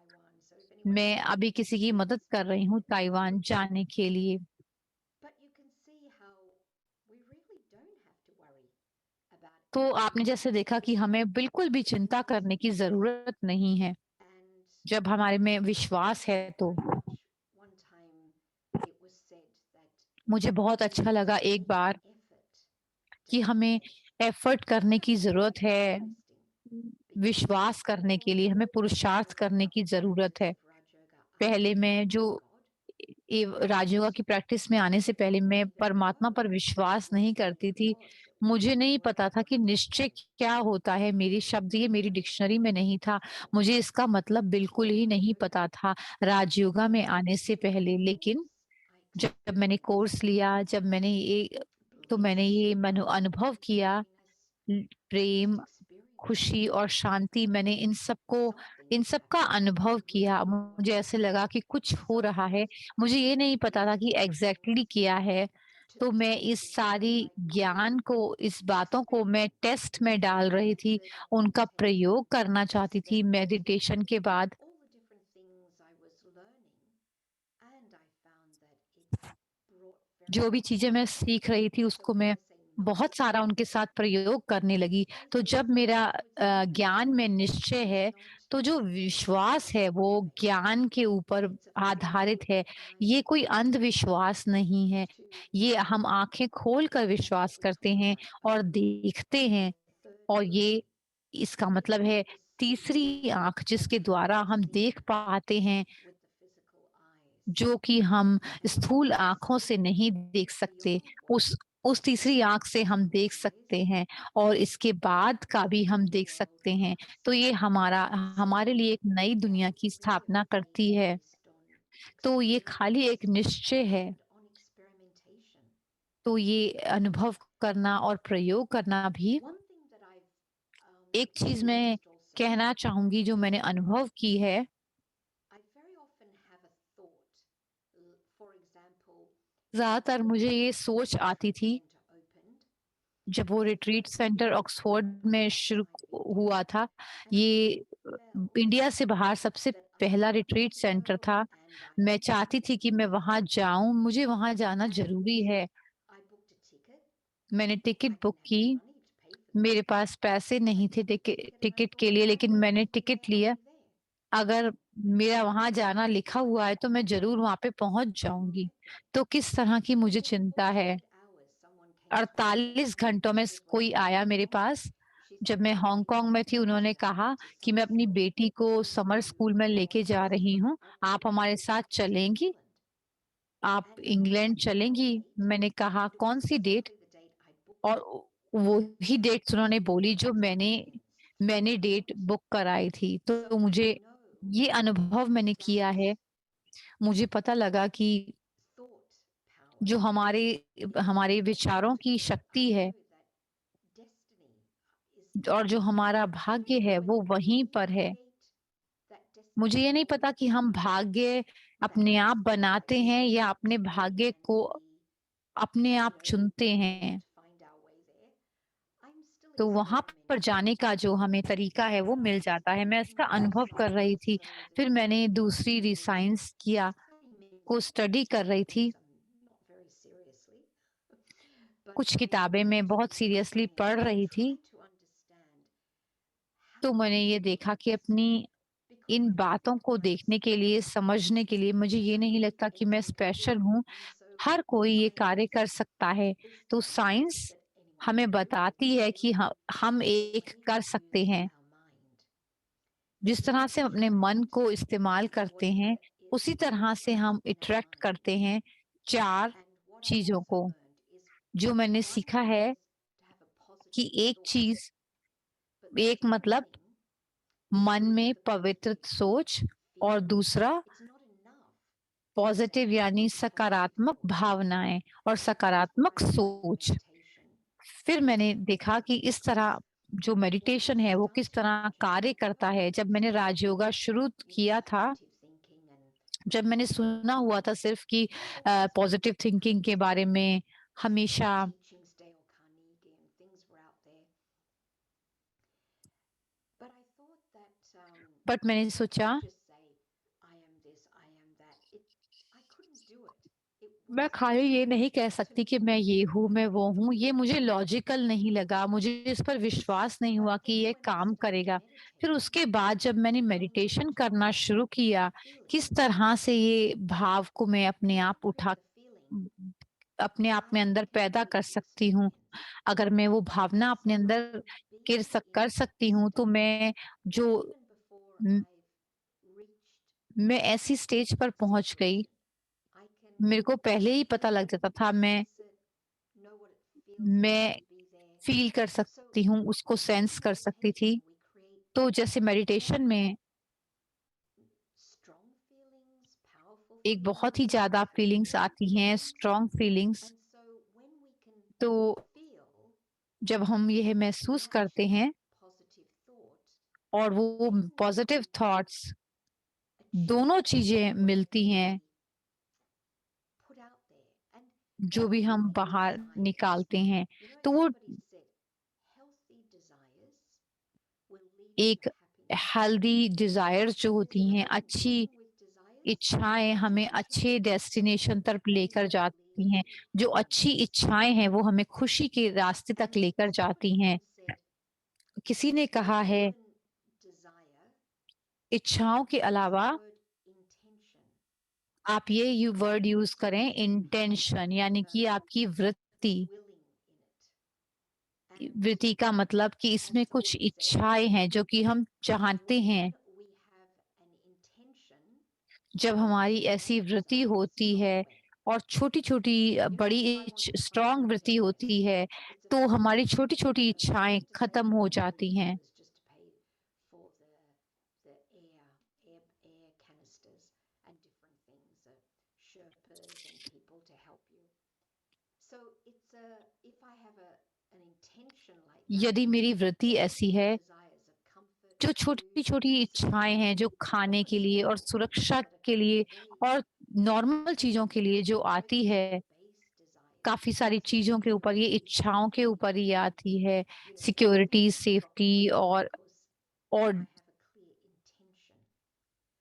मैं अभी किसी की मदद कर रही हूँ ताइवान जाने के लिए। तो आपने जैसे देखा कि हमें बिल्कुल भी चिंता करने की ज़रूरत नहीं है, जब हमारे में विश्वास है तो। मुझे बहुत अच्छा लगा एक बार कि हमें एफर्ट करने की ज़रूरत है, विश्वास करने के लिए हमें पुरुषार्थ करने की ज़रूरत है। पहले मैं जो राजयोगा की प्रैक्टिस में आने से पहले मैं परमात्मा पर विश्वास नहीं करती थी। मुझे नहीं पता था कि निश्चय क्या होता है, मेरी शब्द ये मेरी डिक्शनरी में नहीं था। मुझे इसका मतलब बिल्कुल ही नहीं पता था राजयोगा में आने से पहले। लेकिन जब मैंने कोर्स लिया, जब मैंने ये तो मैंने ये अनुभव किया, प्रेम, खुशी और शांति, मैंने इन सब का अनुभव किया। मुझे ऐसे लगा कि कुछ हो रहा है। मुझे ये नहीं पता था कि एग्जैक्टली क्या है। तो मैं इस सारी ज्ञान को, इस बातों को मैं टेस्ट में डाल रही थी, उनका प्रयोग करना चाहती थी मेडिटेशन के बाद। जो भी चीज़ें मैं सीख रही थी उसको मैं बहुत सारा उनके साथ प्रयोग करने लगी। तो जब मेरा ज्ञान में निश्चय है, तो जो विश्वास है वो ज्ञान के ऊपर आधारित है। ये कोई अंधविश्वास नहीं है। ये हम आँखें खोल कर विश्वास करते हैं और देखते हैं और ये इसका मतलब है तीसरी आँख जिसके द्वारा हम देख पाते हैं, जो कि हम स्थूल आँखों से नहीं देख सकते, उस तीसरी आँख से हम देख सकते हैं और इसके बाद का भी हम देख सकते हैं। तो ये हमारे लिए एक नई दुनिया की स्थापना करती है। तो ये खाली एक निश्चय है। तो ये अनुभव करना और प्रयोग करना भी एक चीज़ मैं कहना चाहूँगी जो मैंने अनुभव की है। ज़्यादातर मुझे ये सोच आती थी जब वो रिट्रीट सेंटर ऑक्सफोर्ड में शुरू हुआ था। ये इंडिया से बाहर सबसे पहला रिट्रीट सेंटर था। मैं चाहती थी कि मैं वहाँ जाऊँ, मुझे वहाँ जाना ज़रूरी है। मैंने टिकट बुक की, मेरे पास पैसे नहीं थे टिकट के लिए, लेकिन मैंने टिकट लिया। अगर मेरा वहाँ जाना लिखा हुआ है तो मैं ज़रूर वहाँ पे पहुँच जाऊँगी। तो किस तरह की मुझे चिंता है। 48 घंटों में कोई आया मेरे पास। जब मैं हांगकांग में थी उन्होंने कहा कि मैं अपनी बेटी को समर स्कूल में लेके जा रही हूँ, आप हमारे साथ चलेंगी? आप इंग्लैंड चलेंगी? मैंने कहा कौन सी डेट? और वो ही डेट्स उन्होंने बोली जो मैंने डेट बुक कराई थी। तो मुझे ये अनुभव मैंने किया है। मुझे पता लगा कि जो हमारे विचारों की शक्ति है और जो हमारा भाग्य है वो वहीं पर है। मुझे ये नहीं पता कि हम भाग्य अपने आप बनाते हैं या अपने भाग्य को अपने आप चुनते हैं। तो वहाँ पर जाने का जो हमें तरीका है वो मिल जाता है। मैं इसका अनुभव कर रही थी। फिर मैंने दूसरी रिसाइंस किया को स्टडी कर रही थी। कुछ किताबें मैं बहुत सीरियसली पढ़ रही थी। तो मैंने ये देखा कि अपनी इन बातों को देखने के लिए, समझने के लिए मुझे ये नहीं लगता कि मैं स्पेशल हूँ। हर कोई ये कार्य कर सकता है। तो साइंस हमें बताती है कि हम एक कर सकते हैं। जिस तरह से हम अपने मन को इस्तेमाल करते हैं, उसी तरह से हम अट्रैक्ट करते हैं 4 चीज़ों को। जो मैंने सीखा है कि एक चीज़, एक मतलब मन में पवित्र सोच और दूसरा पॉजिटिव यानी सकारात्मक भावनाएँ और सकारात्मक सोच। फिर मैंने देखा कि इस तरह जो मेडिटेशन है वो किस तरह कार्य करता है। जब मैंने राजयोगा शुरू किया था, जब मैंने सुना हुआ था सिर्फ कि पॉजिटिव थिंकिंग के बारे में हमेशा, बट मैंने सोचा मैं खाली ये नहीं कह सकती कि मैं ये हूँ, मैं वो हूँ। ये मुझे लॉजिकल नहीं लगा, मुझे इस पर विश्वास नहीं हुआ कि ये काम करेगा। फिर उसके बाद जब मैंने मेडिटेशन करना शुरू किया, किस तरह से ये भाव को मैं अपने आप में अंदर पैदा कर सकती हूँ। अगर मैं वो भावना अपने अंदर कर सकती हूँ, तो जो म मैं ऐसी स्टेज पर पहुँच गई, मेरे को पहले ही पता लग जाता था। मैं फ़ील कर सकती हूँ, उसको सेंस कर सकती थी। तो जैसे मेडिटेशन में एक बहुत ही ज़्यादा फीलिंग्स आती हैं, स्ट्रॉन्ग फीलिंग्स। तो जब हम यह महसूस करते हैं और वो पॉज़िटिव थॉट्स, दोनों चीज़ें मिलती हैं, जो भी हम बाहर निकालते हैं, तो वो एक हेल्दी डिज़ायर्स जो होती हैं, अच्छी इच्छाएँ हमें अच्छे डेस्टिनेशन तरफ लेकर जाती हैं। जो अच्छी इच्छाएँ हैं, वो हमें खुशी के रास्ते तक लेकर जाती हैं। किसी ने कहा है, इच्छाओं के अलावा आप ये वर्ड यूज़ करें, इंटेंशन, यानी कि आपकी वृत्ति। वृत्ति का मतलब कि इसमें कुछ इच्छाएँ हैं जो कि हम चाहते हैं। जब हमारी ऐसी वृत्ति होती है और छोटी-छोटी बड़ी स्ट्रॉन्ग वृत्ति होती है, तो हमारी छोटी-छोटी इच्छाएँ खत्म हो जाती हैं। यदि मेरी वृत्ति ऐसी है, जो छोटी-छोटी इच्छाएँ हैं, जो खाने के लिए और सुरक्षा के लिए और नॉर्मल चीज़ों के लिए जो आती है, काफ़ी सारी चीज़ों के ऊपर, ये इच्छाओं के ऊपर ही आती है, सिक्योरिटी, सेफ्टी और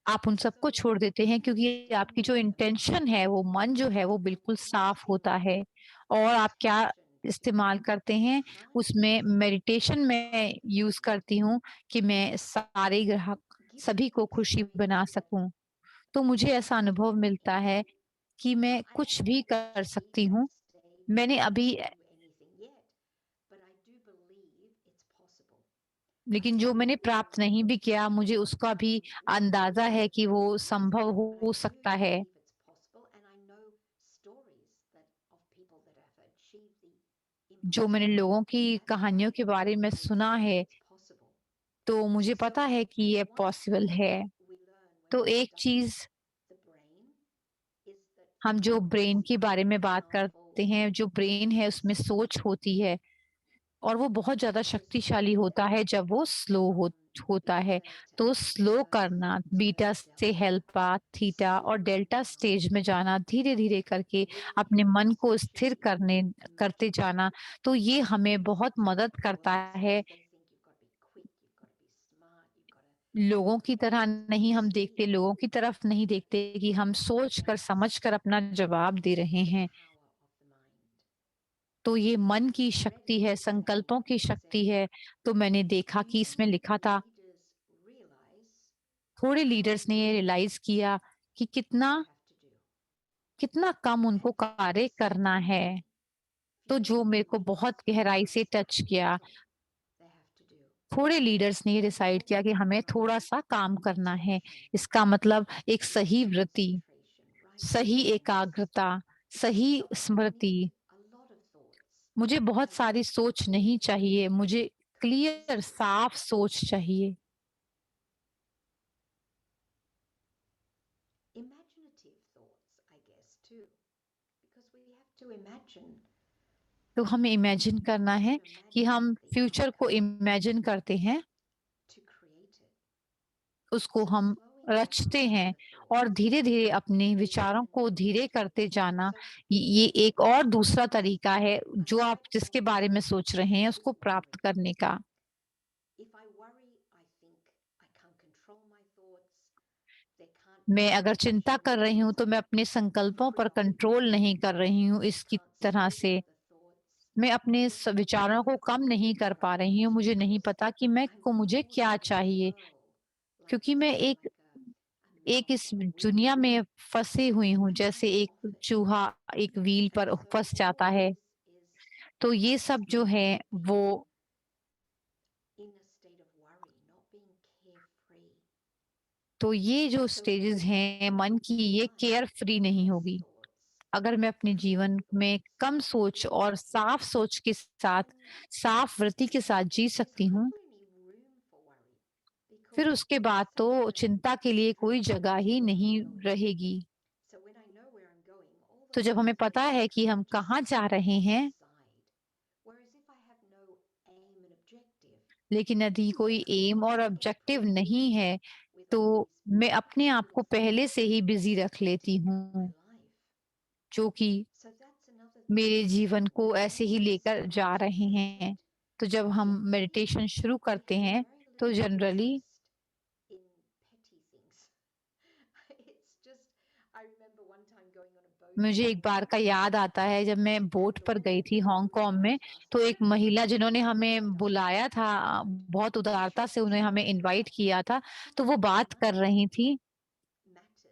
आप उन सबको छोड़ देते हैं क्योंकि आपकी जो इंटेंशन है, वो मन जो है वो बिल्कुल साफ होता है। और आप क्या इस्तेमाल करते हैं, उसमें मेडिटेशन में यूज़ करती हूँ कि मैं सारे ग्राहक सभी को खुशी बना सकूँ। तो मुझे ऐसा अनुभव मिलता है कि मैं कुछ भी कर सकती हूँ। मैंने अभी लेकिन जो मैंने प्राप्त नहीं भी किया, मुझे उसका भी अंदाज़ा है कि वो संभव हो सकता है। जो मैंने लोगों की कहानियों के बारे में सुना है, तो मुझे पता है कि ये पॉसिबल है। तो एक चीज़, हम जो ब्रेन के बारे में बात करते हैं, जो ब्रेन है उसमें सोच होती है और वो बहुत ज़्यादा शक्तिशाली होता है जब वो स्लो हो। होता है। तो स्लो करना, बीटा से अल्फा, थीटा और डेल्टा स्टेज में जाना, धीरे-धीरे करके अपने मन को स्थिर करते जाना, तो ये हमें बहुत मदद करता है। लोगों की तरह नहीं हम देखते, लोगों की तरफ नहीं देखते कि हम सोच कर समझ कर अपना जवाब दे रहे हैं। तो ये मन की शक्ति है, संकल्पों की शक्ति है। तो मैंने देखा कि इसमें लिखा था, थोड़े लीडर्स ने ये रियलाइज़ किया कि कितना कितना कम उनको कार्य करना है। तो जो मेरे को बहुत गहराई से टच किया। थोड़े लीडर्स ने ये डिसाइड किया कि हमें थोड़ा-सा काम करना है। इसका मतलब एक सही वृत्ति, सही एकाग्रता, सही स्मृति। मुझे बहुत सारी सोच नहीं चाहिए, मुझे क्लियर साफ सोच चाहिए। Imaginative thoughts, I guess, too, because we have to imagine. तो हमें इमेजिन करना We है have to कि हम imagine the फ्यूचर को outcome इमेजिन करते हैं, to create it. उसको So हम slowing रचते down हैं the और thoughts धीरे-धीरे अपने is विचारों को another धीरे technique. करते जाना। So ये एक और दूसरा तरीका है, I जो आप said जिसके that बारे में सोच रहे हैं, I उसको was प्राप्त wondering करने का। if I worry, I think I can't control my thoughts. There can't मैं be अगर चिंता action कर रही हूँ, तो मैं अपने संकल्पों पर कंट्रोल नहीं कर रही हूँ I इसकी can't तरह speak से। the thoughts. मैं अपने There's विचारों को कम नहीं कर पा रही हूँ, मुझे नहीं पता कि मुझे caught क्या in this चाहिए, whirl, क्योंकि मैं एक a एक mouse इस on a wheel. दुनिया में फंसी हुई हूँ, I'm जैसे trying एक off it. चूहा एक व्हील And पर so फंस all जाता of है। this is तो ये just सब जो है me वो being in a state of worry, not being carefree. तो ये जो So स्टेजेस हैं मन की, ये life केयर फ्री with नहीं less होगी। thoughts, अगर मैं अपने clear जीवन में thoughts, कम सोच और साफ सोच के साथ, then साफ वृत्ति के साथ जी there's सकती हूँ, hardly any room for worry फिर because उसके it's बाद something तो that I चिंता के लिए कोई have जगह ही where I'm नहीं going. रहेगी। So when I know where I'm going, all तो the जब हमें पता thoughts है कि kind हम of just कहाँ जा sit रहे off the हैं, side. Whereas if I have no aim and objective, लेकिन यदि then कोई worry एम और can get ऑब्जेक्टिव pretty नहीं busy है, with तो all these मैं अपने आप को petty पहले things से ही बिजी रख that लेती take up my हूँ, life. जो कि So that's another thing. मेरे जीवन को ऐसे ही When we लेकर start जा to रहे हैं। meditate, तो जब हम generally मेडिटेशन शुरू we करते have हैं, very तो little generally interest in petty things. It's just, I remember one time going on a boat in मुझे एक बार का Bangkok याद आता है, जब मैं and बोट the पर woman गई थी in the boat हांगकांग में, asked us, तो एक महिला जिन्होंने what हमें does बुलाया था, meditation promote? बहुत And she उदारता से उन्हें हमें explained इनवाइट that किया था, so तो much वो of बात कर money रही थी। matters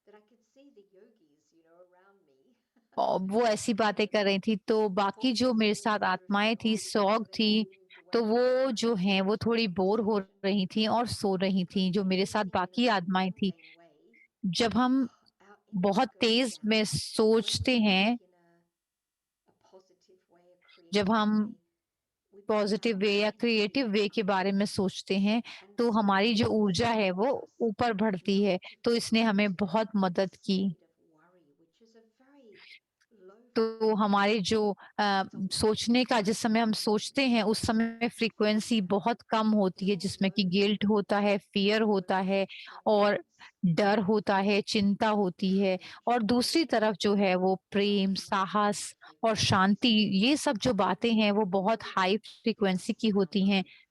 that I could see the yogis, around me और वो ऐसी बातें कर रही थी, तो बाकी जो falling मेरे asleep साथ आत्माएँ drifting थी, off सौग into their थी, wind तो waking वो जो हैं, mindset वो थोड़ी बोर हो meditation. रही थीं और सो रही थीं, जो When मेरे we're साथ living in a बाकी आत्माएँ थीं। mundane way, जब हम our energy बहुत goes तेज़ में down. But when we सोचते हैं, think in a positive way, a जब creative हम way, we bring positive our वे या energy क्रिएटिव वे के up. बारे में सोचते हैं, And तो so हमारी जो this ऊर्जा है वो helps us ऊपर बढ़ती है। not to तो get इसने हमें into बहुत a मदद की। state of worry, which is a very low तो हमारे frequency. जो So we सोचने का, जिस समय हम can सोचते हैं, उस समय फ्रीक्वेंसी बहुत कम होती है, ignore जिसमें कि low गिल्ट होता है, फ़ियर होता low है और thoughts, डर होता है, चिंता होती है। courage, और दूसरी तरफ जो है वो प्रेम, साहस emotional और शांति, frequencies. ये सब जो बातें हैं वो बहुत This हाई फ्रीक्वेंसी is की our होती हैं। life.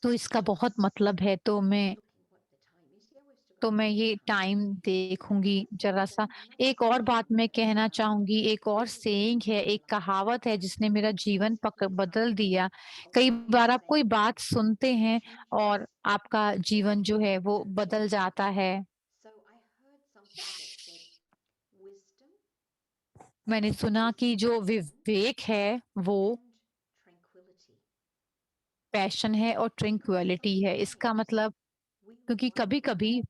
तो इसका बहुत Just मतलब है। looking what the time is. Yeah, we've still got तो मैं plenty of ये time. टाइम So देखूँगी I thought ज़रा-सा। another एक और बात technique मैं that कहना चाहूँगी, एक और really सेइंग changed है, my एक life कहावत है जिसने मेरा was जीवन this बदल example दिया। of कई someone बार आप कोई saying बात सुनते हैं और changes आपका जीवन जो है वो बदल overnight. जाता है। So I heard something that said wisdom, मैंने सुना कि जो विवेक है वो and tranquility. पैशन है और Because ट्रैंक्विलिटी है। इसका sometimes मतलब, we क्योंकि worry कभी-कभी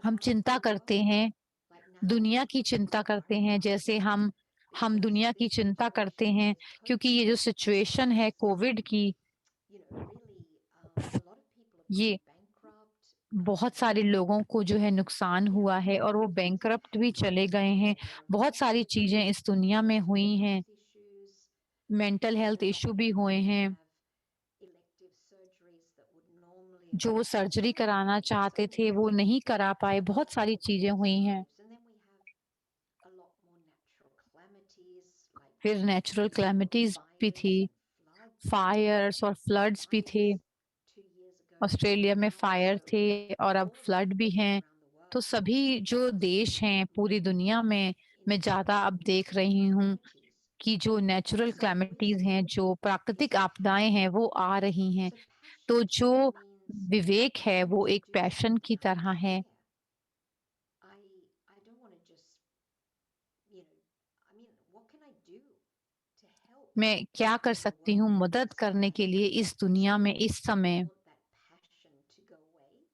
हम about चिंता the करते world. हैं, Like now, दुनिया की I चिंता करते worry हैं, about the जैसे world हम because दुनिया की this चिंता करते situation हैं, with क्योंकि ये COVID जो सिचुएशन है has, कोविड की, really, a lot of people have ये gone bankrupt. बहुत सारे लोगों को जो है नुकसान Yeah, हुआ है और वो physical बैंकरप्ट भी health. चले गए हैं। There are बहुत सारी चीज़ें possibly इस दुनिया में mental हुई हैं, health issues. Mental health For issue भी people हुए who हैं। have elective जो सर्जरी कराना चाहते थे वो नहीं करा पाए, बहुत सारी चीज़ें हुई हैं। And then we have a lot more natural calamities like फिर नेचुरल कैलेमिटीज़ भी fires थी, and floods. फायर्स और फ्लड्स भी थे। I was 2 years ago Australia में in फायर Australia, थे और अब all the फ्लड भी countries हैं। around the तो world सभी जो देश हैं पूरी दुनिया में, मैं ज़्यादा अब देख रही हूँ calamities. कि जो नेचुरल कैलेमिटीज़ हैं, जो प्राकृतिक आपदाएँ हैं, वो आ रही हैं। So तो passion जो means विवेक है, wanting वो to एक do पैशन something की out of तरह है। care. I I don't want to just, I mean, what can I do to help मैं क्या कर the सकती हूँ world in मदद this करने के way? लिए इस So दुनिया I में इस don't समय? want that passion to go away.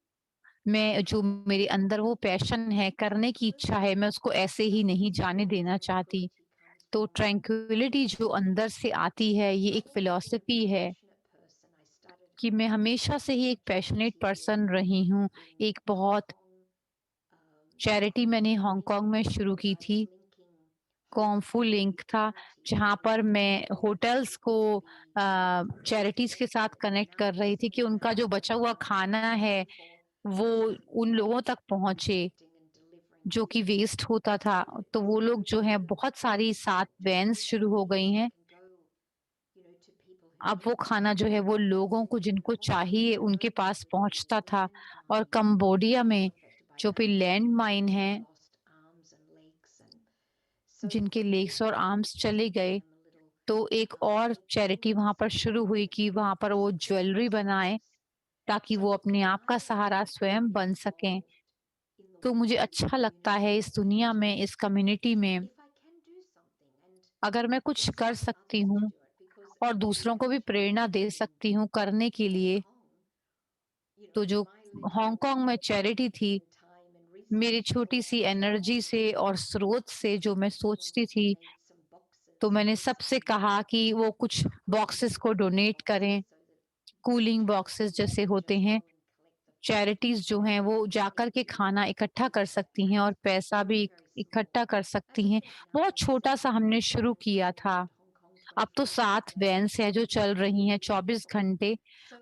मैं जो मेरे अंदर वो पैशन है, करने की इच्छा है, मैं उसको ऐसे ही नहीं जाने देना चाहती। Tranquility comes तो from ट्रैंक्विलिटी जो अंदर से आती है, ये एक I've always been a philosophy है passionate person. I started कि मैं हमेशा से ही एक पैशनेट charity पर्सन रही हूँ। in एक Hong बहुत Kong. चैरिटी मैंने हांगकांग में शुरू की Where I थी, was linking कॉम्फू लिंक था, philanthropy जहाँ पर मैं to होटल्स को चैरिटीज़ के साथ and कनेक्ट now कर I'm रही थी कि seeing उनका that जो बचा हुआ खाना है, for वो उन लोगों तक पहुँचे, connecting and delivering जो कि food. वेस्ट होता था। तो वो लोग जो हैं बहुत सारी 7 वैन्स शुरू हो गई हैं। To people अब who वो need it. खाना जो है वो लोगों को जिनको I've also चाहिए been उनके working पास with पहुँचता the था। और landmine कंबोडिया that में was affected by जो that, भी लैंड माइन who है, lost arms and legs, and so जिनके I लेग्स और decided आर्म्स to चले give गए, them a little तो एक और चैरिटी वहाँ पर शुरू हुई कि वहाँ पर वो ज्वेलरी बनाएँ, ताकि वो अपने आप का सहारा स्वयं बन सकें। तो मुझे अच्छा लगता है इस दुनिया में, इस कम्युनिटी में, अगर मैं कुछ कर सकती हूँ और दूसरों को भी प्रेरणा दे सकती हूँ करने के लिए। तो जो हांगकांग में चैरिटी थी, मेरी छोटी-सी एनर्जी से और स्रोत से जो मैं सोचती थी, तो मैंने सबसे कहा कि वो कुछ बॉक्सेस को डोनेट करें, कूलिंग बॉक्सेस जैसे होते हैं। चैरिटीज़ जो हैं वो जाकर के खाना इकट्ठा कर सकती हैं और पैसा भी इकट्ठा कर सकती हैं। बहुत छोटा-सा हमने शुरू किया था। अब तो 7 वैन्स हैं जो चल रही हैं 24 घंटे।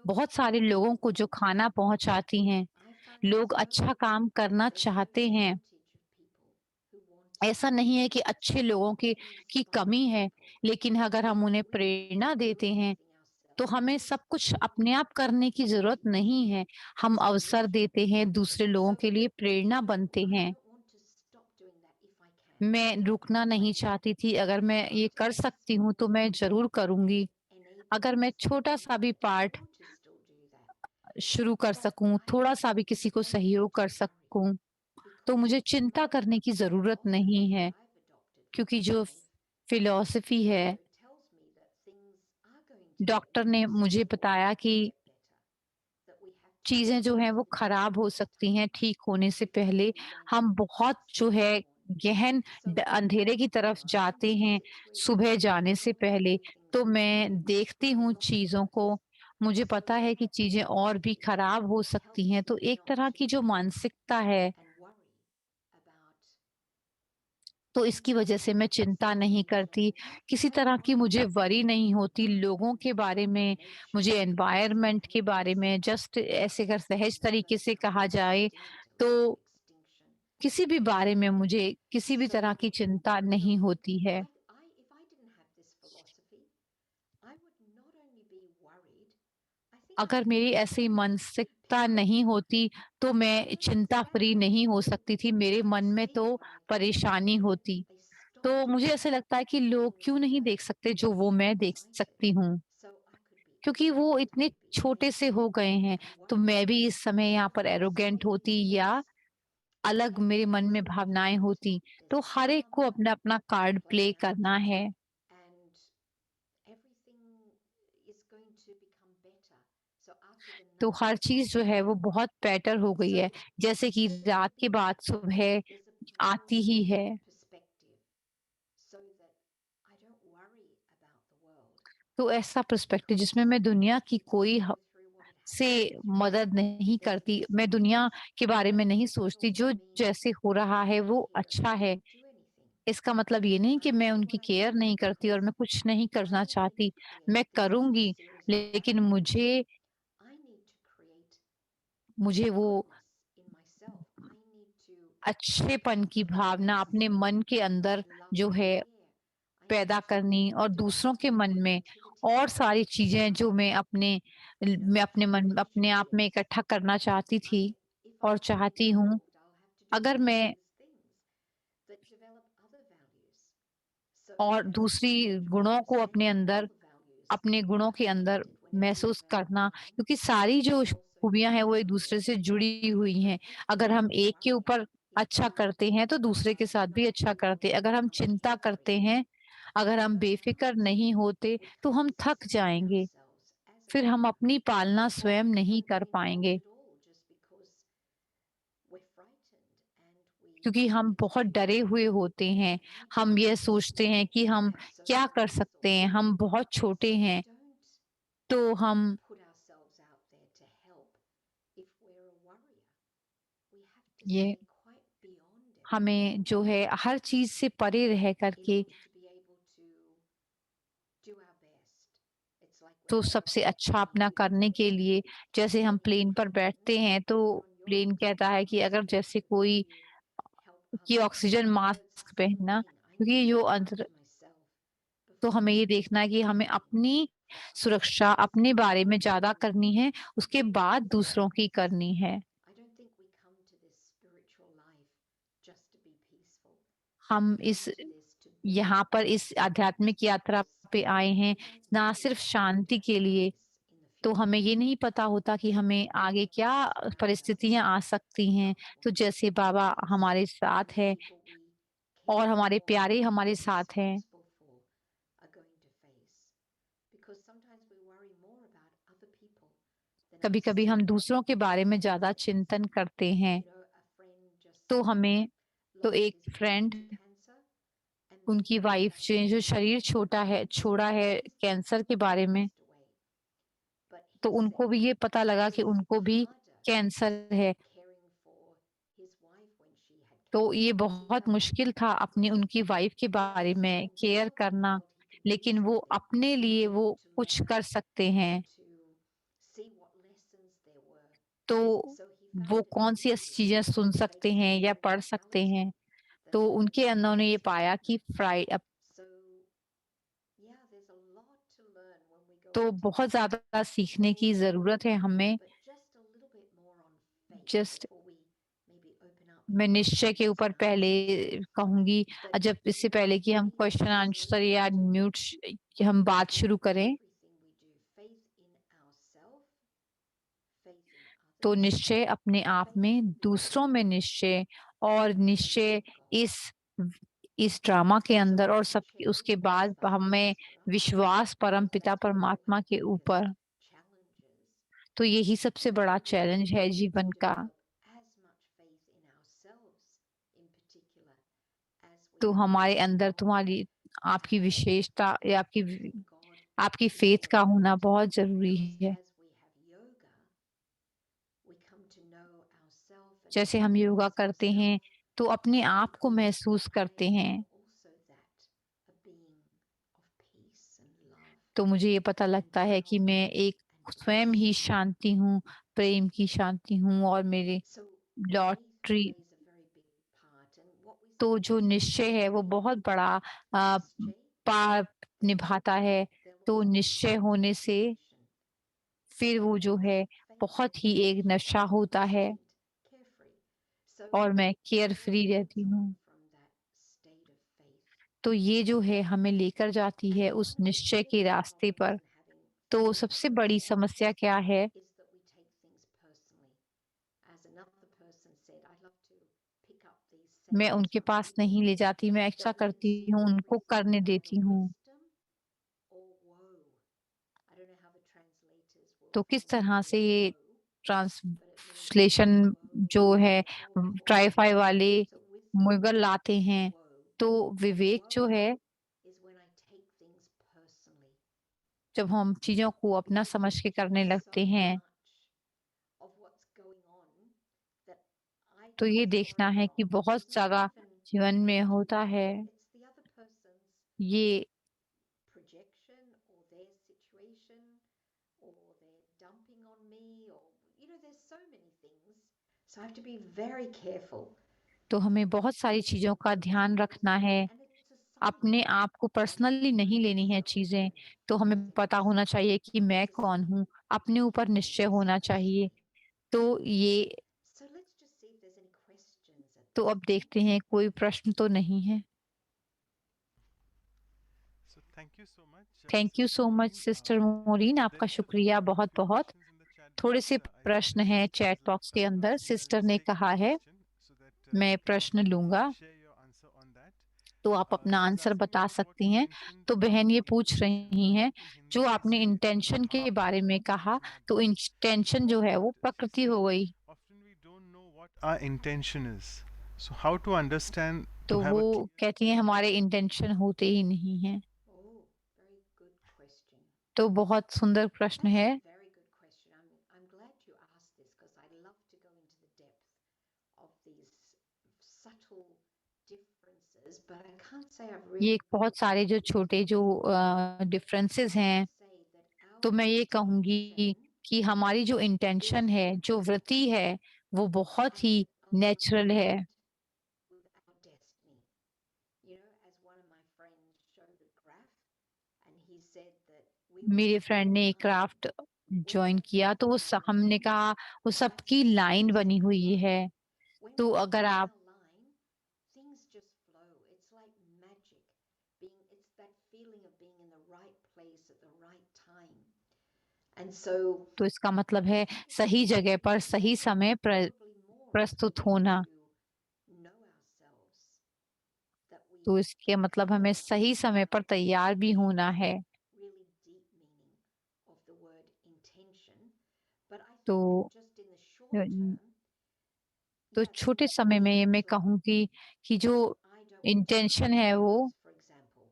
बहुत सारे लोगों को जो खाना पहुँचाती हैं। लोग अच्छा काम करना चाहते हैं। ऐसा नहीं है कि अच्छे लोगों की कमी है, लेकिन अगर हम उन्हें प्रेरणा देते हैं, तो हमें सब कुछ अपने आप करने की ज़रूरत नहीं है। हम अवसर देते हैं, दूसरे लोगों के लिए प्रेरणा बनते हैं। मैं रुकना नहीं चाहती थी, अगर मैं ये कर सकती हूँ, तो मैं ज़रूर करूँगी। अगर मैं छोटा-सा भी पार्ट शुरू कर सकूँ, थोड़ा-सा भी किसी को सहयोग कर सकूँ, तो मुझे चिंता करने की ज़रूरत नहीं है, क्योंकि जो फ़िलॉसफ़ी है, डॉक्टर ने मुझे बताया कि चीज़ें जो हैं वो ख़राब हो सकती हैं ठीक होने से पहले। हम बहुत जो है गहन अंधेरे की तरफ जाते हैं सुबह जाने से पहले। तो मैं देखती हूँ चीज़ों को, मुझे पता है कि चीज़ें और भी ख़राब हो सकती हैं। तो एक तरह की जो मानसिकता है, तो इसकी वजह से मैं चिंता नहीं करती। किसी तरह की मुझे वरी नहीं होती लोगों के बारे में, मुझे एनवायरनमेंट के बारे में। जस्ट ऐसे अगर सहज तरीके से कहा जाए, तो किसी भी बारे में मुझे किसी भी तरह की चिंता नहीं होती है। अगर मेरी ऐसी मानसिकता नहीं होती, तो मैं चिंता फ्री नहीं हो सकती थी। मेरे मन में तो परेशानी होती। तो मुझे ऐसा लगता है कि लोग क्यों नहीं देख सकते जो वो मैं देख सकती हूँ, क्योंकि वो इतने छोटे से हो गए हैं। तो मैं भी इस समय यहाँ पर एरोगेंट होती या अलग मेरे मन में भावनाएं होती, तो हर एक को अपना अपना कार्ड प्ले करना है। तो हर चीज जो है वो बहुत बेटर हो गई है, जैसे कि रात के बाद सुबह आती ही है। तो ऐसा पर्सपेक्टिव जिसमें मैं दुनिया की कोई से मदद नहीं करती, मैं दुनिया के बारे में नहीं सोचती। जो जैसे हो रहा है वो अच्छा है। इसका मतलब ये नहीं कि मैं उनकी केयर नहीं करती और मैं कुछ नहीं करना चाहती। मैं करूँगी, लेकिन मुझे मुझे वो goodness in myself. I need to अच्छेपन की love भावना अपने myself मन के अंदर with love जो and है care. I पैदा need to करनी, और दूसरों develop के more मन में creativity और सारी चीज़ें जो मैं अपने मन feel अपने आप में joyous. इकट्ठा करना चाहती थी If और I'm feeling चाहती हूँ। bored, I'll have to do अगर all मैं these things that develop other values. So और दूसरी गुणों को अपने understanding all अंदर the values अपने गुणों are के अंदर connected whenever we महसूस develop करना, one. क्योंकि सारी जो We also खूबियाँ हैं वो एक develop दूसरे others. से जुड़ी हुई हैं। If अगर हम we एक के worry, ऊपर it अच्छा might करते हैं तो दूसरे के साथ भी make अच्छा the करते हैं। world अगर हम become चिंता करते carefree. हैं, अगर हम So our बेफ़िक्र नहीं mindset होते तो हम becomes थक set in जाएँगे, ourselves as a फिर हम parent. अपनी पालना स्वयं Often we नहीं don't कर get involved पाएँगे, at all just because we're frightened and we क्योंकि हम बहुत continue डरे to हुए होते हैं। हम ये utilize सोचते हैं कि हम our क्या कर social सकते हैं, हम authority. बहुत छोटे So we हैं, don't तो हम put ourselves out there to help if we're a worrier. We have to ये stay quite beyond it हमें जो है हर चीज़ से परे रह कर in के order to be able to do our best. It's like तो when सबसे you're अच्छा on अपना the करने के airplane, लिए, जैसे हम when प्लेन you're पर बैठते pregnant, हैं तो you're on your प्लेन कहता है कि oxygen अगर mask जैसे and कोई you help कि others. Oxygen So it's mask the same पहनना, thing. I क्योंकि need to जो look अंदर, after myself तो before हमें I ये can देखना है कि help हमें others. अपनी सुरक्षा अपने बारे में ज़्यादा करनी है, उसके बाद दूसरों की करनी है। I don't think we come to this spiritual life just to be peaceful. हम We इस come to this to build यहाँ पर इस आध्यात्मिक यात्रा because पे आए हैं we don't ना know सिर्फ what will शांति के take लिए, place in the तो future. हमें ये नहीं पता होता कि हमें आगे क्या Surround परिस्थितियाँ आ ourselves सकती with हैं। loved तो ones, जैसे बाबा friends, हमारे साथ and हैं people we और care हमारे for प्यारे and हमारे feel साथ हैं, responsible for are going to face. Because sometimes we worry more about other people than कभी-कभी हम ourselves. दूसरों के बारे में For ज़्यादा instance, चिंतन करते हैं। a friend just तो हमें तो lost एक his wife friend to cancer, and उनकी maybe वाइफ they जो haven't शरीर told छोटा him है छोड़ा है his कैंसर के wife बारे में, passed away. But तो he उनको said भी ये पता लगा it कि was उनको भी harder कैंसर है। caring for his wife when she had तो cancer ये because he बहुत felt मुश्किल था अपनी that उनकी वाइफ के for बारे में केयर himself he करना, felt he could do लेकिन वो something. अपने He लिए वो needed to कुछ learn कर सकते हैं। to see what lessons there were. तो So he वो found it कौन-सी ऐसी difficult चीज़ें सुन to सकते face the हैं या sad पढ़ सकते reality हैं। that तो उनके अंदर उन्होंने ये cancer पाया took कि him. So yeah, there's a lot to learn when we go तो into बहुत this ज़्यादा सीखने की role. ज़रूरत है हमें। But just a little bit more on faith just before we maybe open up मैं for निश्चय के questions ऊपर and पहले answers. कहूँगी, That जब इससे पहले कि हम faith क्वेश्चन is आंसर या linked म्यूट हम बात with शुरू करें, everything we do. Faith in ourselves, faith in तो others, निश्चय अपने आप faith में, in दूसरों में God, निश्चय और and faith निश्चय in God. इस इस ड्रामा के So अंदर, I और want to सब share उसके some बाद हमें sparks for us विश्वास परम as पिता to परमात्मा our के ऊपर। biggest challenges. तो यही सबसे So बड़ा we चैलेंज है need to जीवन का। develop as much faith in ourselves in particular as we तो हमारे अंदर develop आपकी विशेषता या faith in God आपकी as फेथ well. का होना बहुत ज़रूरी Because है। as we have yoga, we come to know ourselves and जैसे हम योगा recognize करते हैं, ourselves तो अपने आप को because महसूस करते I हैं। am also that, a being of peace and love तो मुझे ये पता and लगता है कि मैं wellness एक and स्वयं ही bliss. शांति हूँ, प्रेम की शांति हूँ, और मेरे So faith lottery, plays a very big part. And what we तो say जो is निश्चय है वो faith बहुत बड़ा आ, निश्चय पार then निभाता है। there'll तो also be निश्चय होने से inspiration. फिर वो जो है Faith बहुत ही keeps एक your नशा होता है, mind carefree. So और मैं केयर what फ्री leads रहती on हूँ। from that state of faith? तो ये जो है हमें लेकर जाती And है one उस of the निश्चय के biggest रास्ते problems पर। in having तो faith सबसे in बड़ी ourselves समस्या क्या है? is that we take things personally. As another person said, I'd love to pick up these मैं sayings उनके from पास people, नहीं ले जाती, मैं ऐसा that we करती हूँ, see उनको everything करने as देती either हूँ। wisdom or woe. I don't know how the translators will तो किस तरह से translate ये woe, but it means translation woe जो है or ट्राईफाई poor. वाले So wisdom Mughal latte or हैं। woe. तो विवेक जो Woe है, is when I take things personally जब हम चीज़ों को अपना because समझ के there's करने just so लगते हैं, much of what's going on that I तो ये don't देखना worry है कि of. बहुत It's not ज़्यादा even जीवन में होता me, है it's the other person's ये projection or their situation or they're dumping on me or there's so many things So I have to be very careful. तो हमें बहुत सारी चीज़ों का ध्यान रखना है। And it's a sign अपने आप को पर्सनली नहीं लेनी है चीज़ें, तो हमें पता होना चाहिए कि मैं कौन हूँ, अपने ऊपर निश्चय होना चाहिए। तो ये So let's just see if there's any questions at तो this अब देखते हैं कोई प्रश्न तो नहीं है। So thank you so much, thank you Sister so much Maureen. Sister Maureen, There आपका are शुक्रिया few बहुत-बहुत। questions in the chat थोड़े box. से I think प्रश्न the हैं sister चैट is बॉक्स के अंदर। asking. I'll सिस्टर just ने take कहा the है, question so that मैं you can प्रश्न लूँगा, share your answer on that. तो आप अपना She's आंसर asking बता about what सकती you हैं। mentioned तो about बहन ये पूछ intention. रही I हैं, think in Hindi जो we आपने say इंटेंशन के भाव बारे में और कहा, भावना तो दोनों। इंटेंशन जो है वो But she's प्रकृति हो saying गई। often we don't know what our intention is. So how to understand तो to have वो a clear कहती हैं हमारे इंटेंशन होते ही नहीं हैं। Oh, very good question. तो बहुत सुंदर प्रश्न That's है। a very good question. I'm glad you asked this because I love to go into the depth of these subtle differences, but I can't say I've ये really बहुत सारे जो छोटे जो डिफरेंसेस हैं, say that our तो मैं ये कहूँगी intention कि हमारी जो इंटेंशन है, जो वृत्ति है, वो बहुत ही नेचुरल है। with our destiny. You know, as one of my friends showed a graph, and he said that we all मेरे have फ्रेंड ने one line. क्राफ्ट जॉइन किया, तो वो हमने कहा वो सबकी लाइन बनी हुई है। When तो we're अगर on आप our line, things just flow. It's like magic. It's that feeling of being in the right place at the right time. And so तो इसका मतलब है सही जगह पर सही समय प्रस्तुत होना। know ourselves, that we तो इसके मतलब हमें सही समय पर तैयार भी होना है। really deep meaning of the word intention. But I तो think just in the short a, term, तो yeah, छोटे समय में ये मैं कहूँगी कि जो I don't want to intention है वो for example,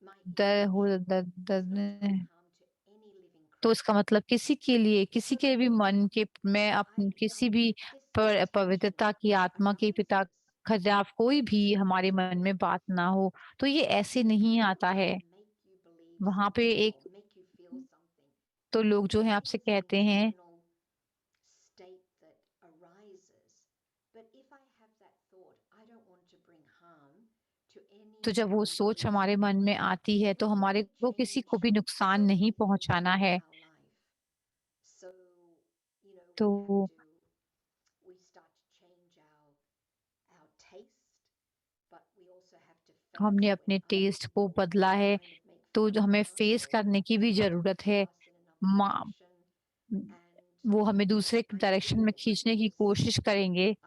my द हो intention the is not to bring harm to any living तो इसका मतलब किसी के लिए, किसी के भी मन के मैं किसी भी पवित्रता की आत्मा के पिता खिलाफ कोई भी हमारे मन में बात ना हो, तो ये ऐसे नहीं आता है। वहाँ पे एक तो लोग जो हैं आपसे कहते हैं, state that arises. But if I have that thought, I don't want to bring harm to तो जब वो सोच हमारे मन में आती है, तो हमारे को किसी को भी नुकसान नहीं पहुँचाना है। So, you know, तो we start to change our taste, but we also have to face हमने अपने when other टेस्ट को people बदला है, kind of make तो fun जो of हमें us फेस or करने की भी push ज़रूरत है। us in another मा direction. वो हमें दूसरे I डायरेक्शन feel में it when खींचने की others कोशिश करेंगे। if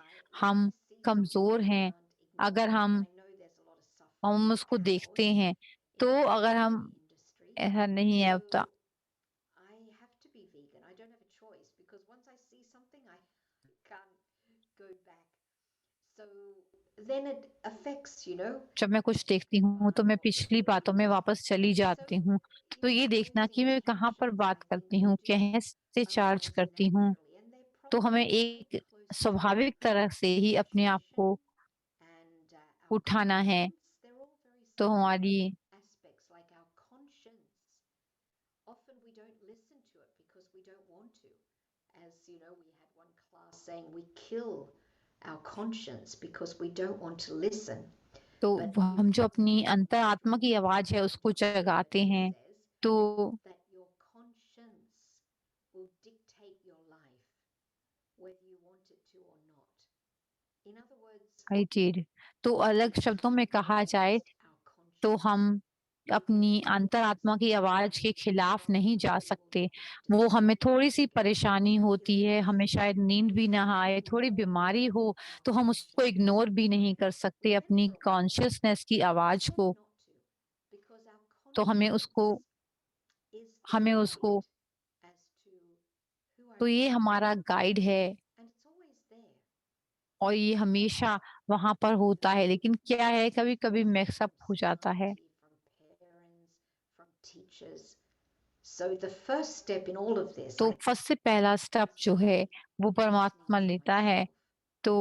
हम I see कमज़ोर something, I हैं, can't अगर ignore it. हम I know there's a lot of suffering हम and उसको देखते chaos हैं, in तो the अगर हम vegan industry. ऐसा नहीं है So होता। I have to be vegan. I don't have a choice because once I see something, I can't go back. So then it affects, you know. जब मैं कुछ देखती हूँ, तो मैं पिछली बातों में वापस चली जाती हूँ। तो ये देखना कि मैं कहाँ पर बात करती हूँ, कैसे चार्ज करती हूँ। तो हमें एक स्वाभाविक तरह से ही अपने आप को उठाना है। तो हमारी aspects like our conscience, often we don't listen to it because we don't want to. As you know, we had one class saying we kill our conscience because we don't want to listen. तो हम जो अपनी अंतरात्मा की आवाज है उसको जगाते हैं, तो that your conscience will dictate your life, whether you want it to or not. In other words, I did. तो अलग शब्दों में कहा जाए तो हम अपनी अंतरात्मा की आवाज के खिलाफ नहीं जा सकते। वो हमें थोड़ी-सी परेशानी होती है, हमें शायद नींद भी ना आए, थोड़ी बीमारी हो, तो हम उसको इग्नोर भी नहीं कर सकते अपनी कॉन्शियसनेस की आवाज को। तो हमें उसको तो ये हमारा गाइड है और ये हमेशा वहाँ पर होता है, लेकिन क्या है कभी-कभी मिक्स अप हो जाता है। So the first step in all of this, तो फर्स्ट से पहला स्टेप जो है वो परमात्मा लेता है। तो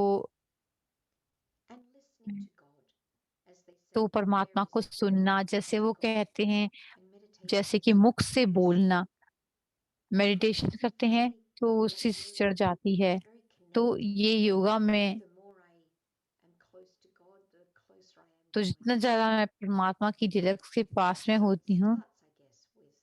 तो परमात्मा को सुनना, जैसे वो कहते हैं, जैसे कि मुख से बोलना, मेडिटेशन करते हैं तो उससे चढ़ जाती है। तो ये योगा में The more I am close to God, the closer I am तो to जितना myself. ज़्यादा मैं परमात्मा की डायरेक्ट के पास में So it होती हूँ, starts, I guess, with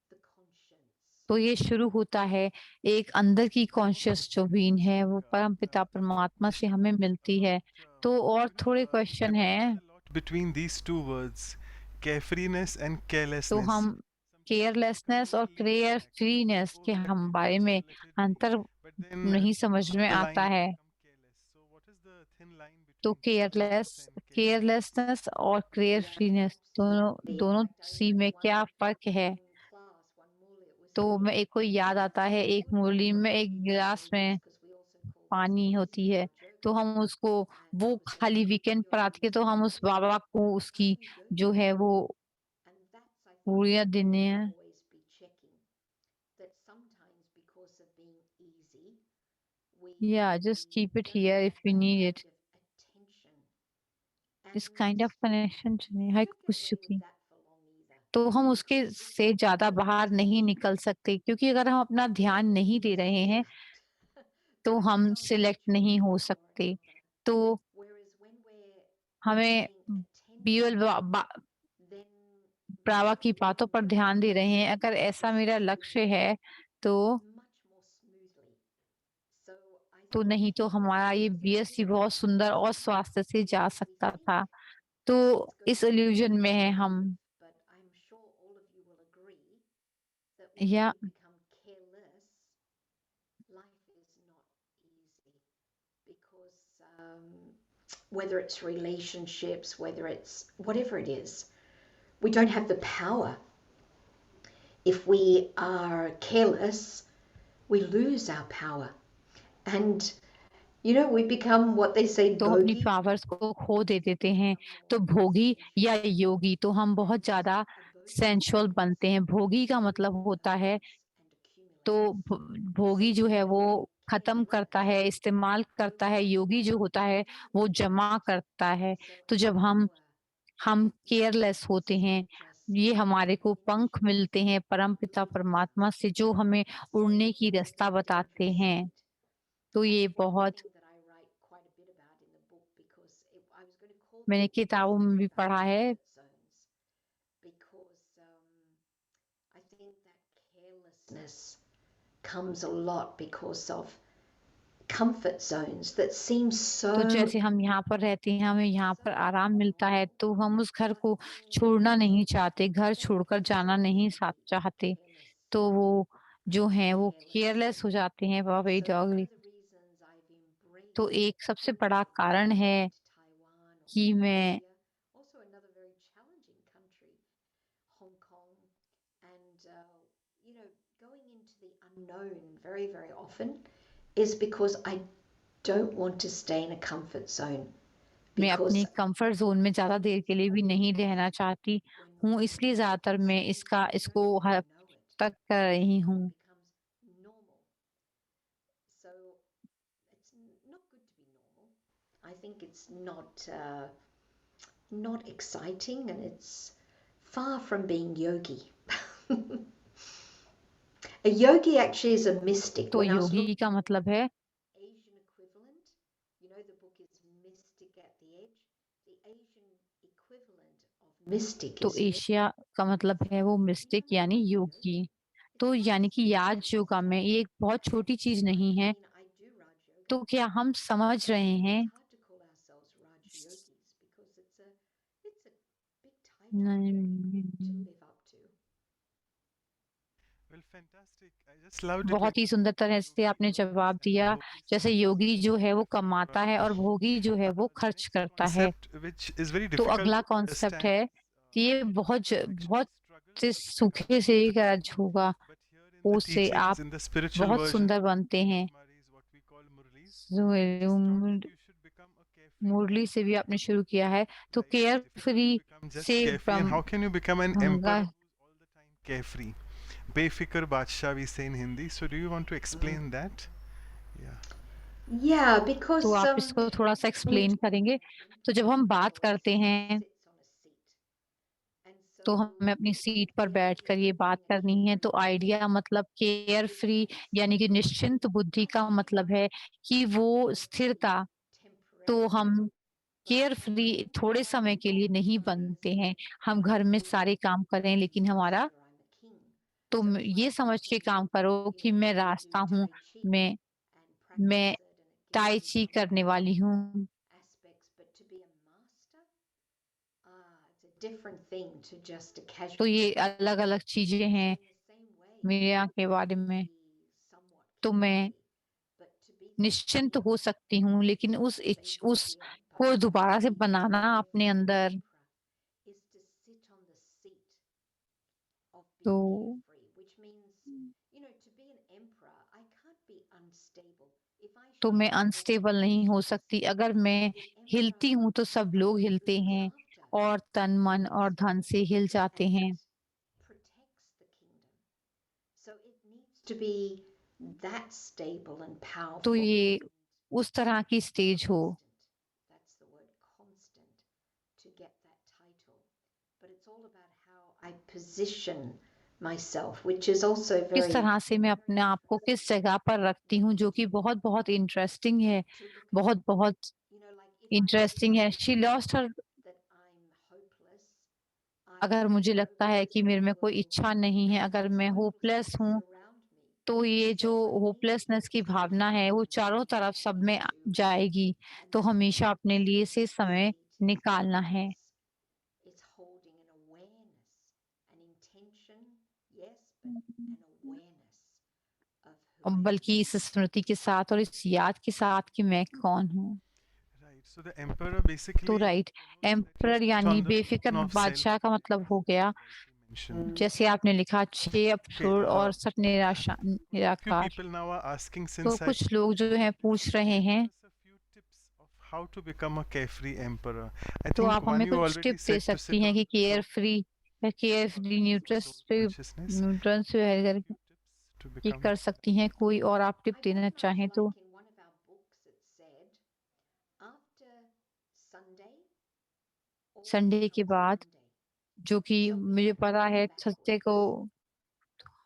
the conscience. तो ये शुरू होता है एक अंदर की कॉन्शियस जो बीन है वो परमपिता परमात्मा से हमें मिलती है। तो और थोड़े क्वेश्चन हैं, between these two words, carefreeness and तो carelessness. हम केयरलेसनेस और केयर फ्रीनेस के हम बारे में अंतर But then नहीं समझ में the line आता to है। become careless. So what is the thin line तो between carelessness and carefreeness? Carelessness और केयर Yeah, फ्रीनेस दोनों absolutely. In दोनों fact, I सी में remember क्या one फर्क है? class, one Muli, it was तो saying, मैं एक को याद आता है, एक what do मुरली we में do एक with गिलास में yogis? Because we also call these पानी yogis होती है, our तो yogis. हम उसको And वो I was saying, खाली what do वीकेंड your पर आती है yogis तो do हम with उस you? बाबा को Are उसकी you yogi? जो है वो And that's, I think, पूरियां what we देने need to हैं। always be checking. That sometimes, because of being easy, we Yeah, just keep it don't here have if we that need kind it. of attention. इस And kind of connection जो you है don't get कुछ away with चुकी, that for long either. तो हम उसके Because if से we ज्यादा do बाहर it, नहीं निकल सकते, क्योंकि अगर हम अपना we're ध्यान never नहीं really दे रहे हैं select तो by हम some सिलेक्ट नहीं choice हो or सकते। another. तो Whereas when we're हमें paying बीवल attention, then Brava life की will बातों पर ध्यान दे रहे हैं, अगर ऐसा मेरा लक्ष्य है तो much more smoothly. So I think नहीं तो हमारा ये बीएससी बहुत सुंदर और स्वास्थ्य से जा सकता था। तो इस इल्यूजन में है हम। but I'm sure all of you will agree that when या we become careless, life is not easy because whether it's relationships, whether it's whatever it is, we don't have the power. If we are careless, we lose our power. And you know, we become what they say, तो अपनी bogey. Powers को खो देते हैं, तो भोगी या योगी, तो हम बहुत ज्यादा सेंसुअल बनते हैं। भोगी का मतलब होता है, तो भोगी जो है वो खत्म करता है, इस्तेमाल करता है, योगी जो होता है वो जमा करता है। तो जब हम केयरलेस होते हैं, ये हमारे को पंख मिलते हैं परमपिता परमात्मा से, जो हमें उड़ने की रास्ता बताते हैं। तो ये बहुत मैंने किताबों में भी पढ़ा है। I think that carelessness comes a lot because of comfort zones that seem so. तो जैसे हम यहाँ पर रहते हैं, हमें यहाँ पर आराम मिलता है, तो हम उस घर को छोड़ना नहीं चाहते, घर छोड़कर जाना नहीं चाहते। तो वो जो हैं वो केयरलेस हो जाते हैं बाबा डॉगली। तो एक सबसे बड़ा कारण है कि मैं Also another very challenging country, Hong Kong, and you know, going into the unknown very, very often is because I don't want to stay in a comfort zone. मैं Because अपनी कंफर्ट जोन में ज्यादा देर के लिए भी नहीं रहना चाहती हूँ, इसलिए ज्यादातर मैं इसको हद तक कर रही हूँ। becomes normal. So it's not good to be normal. I think it's not exciting, and it's far from being yogi. A yogi actually is a mystic. तो When I was योगी का मतलब है, Asian equivalent, you know, the book is Mystic at the Edge. The Asian equivalent of mystic तो is Asia का मतलब है वो mistake यानी योगी। तो यानी कि याद योगा में ये एक बहुत छोटी चीज नहीं है। I do Raj Yoga. तो क्या हम समझ रहे हैं? It's hard to call ourselves Raj Yogis because it's a big title नहीं, to live up to. Well, fantastic. I just loved it. बहुत ही सुंदर तरह से आपने जवाब दिया। जैसे योगी जो है वो कमाता है और भोगी जो है वो खर्च करता है। Concept which is very तो difficult अगला to कॉन्सेप्ट understand. है कि ये बहुत से सूखे से एक राज होगा, But here in the उससे teachings, आप in the spiritual बहुत version, सुंदर बनते हैं। Murray's what we call Murlis, it just taught that you should become a carefree मुरली से भी आपने शुरू किया है, तो life. Care If you free want to become just से carefree, and how can you become an emperor ब्रह्मंगा who's all the time carefree? Befikr Badshah, we say in Hindi. So, do you want to explain that? Yeah. Yeah, because तो आप इसको थोड़ा सा explain करेंगे। तो जब हम बात करते हैं तो हमें अपनी सीट पर बैठकर ये बात करनी है। तो आइडिया मतलब केयर फ्री यानी कि निश्चिंत बुद्धि का मतलब है कि वो स्थिरता। तो हम केयर फ्री थोड़े समय के लिए नहीं बनते हैं। हम घर में सारे काम करें लेकिन हमारा तुम ये समझ के काम करो कि मैं रास्ता हूँ, मैं टाई ची करने वाली हूँ। aspects, but to be a master, it's a different thing to just a तो casual ये practice. अलग-अलग चीज़ें हैं In the same way, media के बारे to में। be somewhat तो मैं carefree, but to be निश्चिंत हो fulfilled सकती हूँ, लेकिन is the same to be a उसको दोबारा से to बनाना live अपने like an अंदर। emperor is to sit on the seat of तो being carefree, which means, to be an emperor, I can't be unstable. If I तो मैं shake the unstable world नहीं हो shakes. सकती। अगर मैं The emperor हिलती हूँ तो सब लोग हिलते looks हैं after और तन, मन और धन से हिल जाते हैं। and protects the kingdom. So it needs to be that stable and तो powerful. ये उस तरह की स्टेज हो। Constant. That's the word, constant, to get that title. But it's all about how I position myself, which is also किस very तरह से मैं अपने आप को किस जगह पर रखती हूँ, जो कि बहुत-बहुत इंटरेस्टिंग है, to look at, बहुत-बहुत like if I इंटरेस्टिंग है। She lost her that I'm hopeless, I अगर मुझे लगता है कि मेरे में कोई इच्छा नहीं है, अगर मैं होपलेस हूँ, around me. तो ये जो होपलेसनेस की भावना है, वो चारों तरफ सब में जाएगी। तो हमेशा अपने लिए से समय निकालना है। It's holding an awareness, an intention, yes, but an awareness of who I am. बल्कि इस स्मृति के साथ और इस याद के साथ कि मैं कौन हूँ। Right. So the emperor basically तो right, follows that you emperor sit यानी on the बेफिक्र throne of self, बादशाह का मतलब हो गया, rightly mentioned. जैसे आपने लिखा 6 Okay. अफसर और 60 Few निराकार। people now are asking तो since I कुछ लोग जो हैं पूछ रहे give हैं, us a few tips of how to become a carefree emperor. I तो think आप one हमें you कुछ tip already they said to सकती sit हैं on कि the केयर throne फ्री या care for free soul consciousness. Nutrients करके Few tips to ये become. कर सकती हैं। कोई और आप टिप I देना very much चाहें तो? like in one of our books it said, after Sunday, always Sunday के comes बाद, Monday. जो कि So we मुझे have पता to है go थर्सडे को backwards.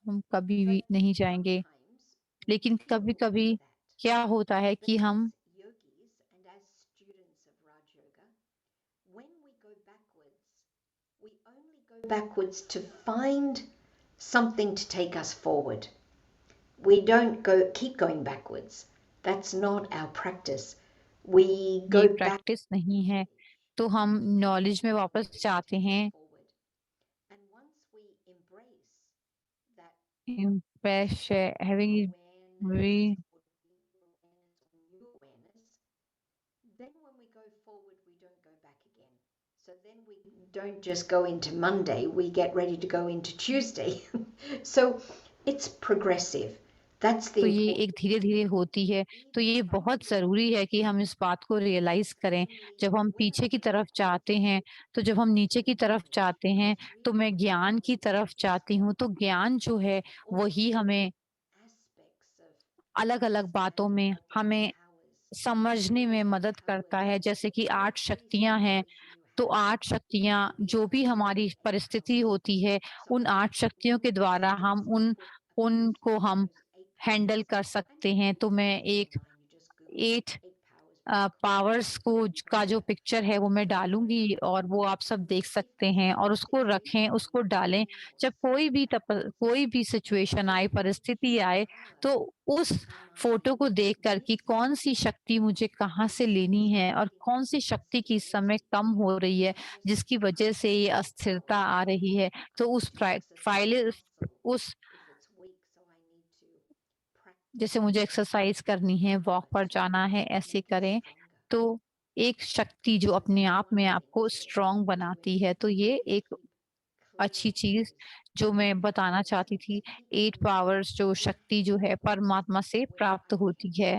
हम कभी भी But नहीं जाएँगे। sometimes we लेकिन feel कभी-कभी for that. क्या होता है But कि as हम yogis and as students of Raj Yoga, when we go backwards, we only go backwards to find something to take us forward. We don't keep going backwards. That's not our practice. We go ये back practice नहीं है, तो हम knowledge में वापस जाते हैं। forward. And once we embrace that impress having awareness we or deeper awareness or new awareness, then when we go forward, we don't go back again. So then we don't just go into Monday, we get ready to go into Tuesday. So it's progressive. That's the तो ये important. एक धीरे-धीरे होती है। तो ये बहुत ज़रूरी है कि हम इस बात को रियलाइज़ करें। जब हम पीछे की तरफ जाते हैं, तो जब हम नीचे की तरफ जाते हैं, तो मैं ज्ञान की तरफ जाती हूँ। तो ज्ञान जो है, वही हमें Aspects of अलग-अलग बातों में understanding of हमें those powers. समझने में मदद करता है। जैसे कि 8 शक्तियाँ हैं, तो 8 शक्तियाँ जो भी हमारी परिस्थिति होती है, उन 8 शक्तियों के द्वारा हम उनको हम हैंडल कर सकते हैं। तो मैं एक 8 पावर्स का जो पिक्चर है वो मैं डालूँगी और वो आप सब देख सकते हैं और उसको रखें, उसको डालें। जब कोई भी सिचुएशन आए, परिस्थिति आए, तो उस फ़ोटो को देखकर कि कौन-सी शक्ति मुझे कहाँ से लेनी है और कौन-सी शक्ति की इस समय कम हो रही है, जिसकी वजह से ये अस्थिरता आ रही है। तो उस जैसे मुझे एक्सरसाइज़ करनी है, वॉक पर जाना है, ऐसे करें। तो एक शक्ति जो अपने आप में आपको स्ट्रॉन्ग बनाती है, तो ये एक अच्छी चीज़ जो मैं बताना चाहती थी। 8 पावर्स जो शक्ति जो है परमात्मा से प्राप्त होती है।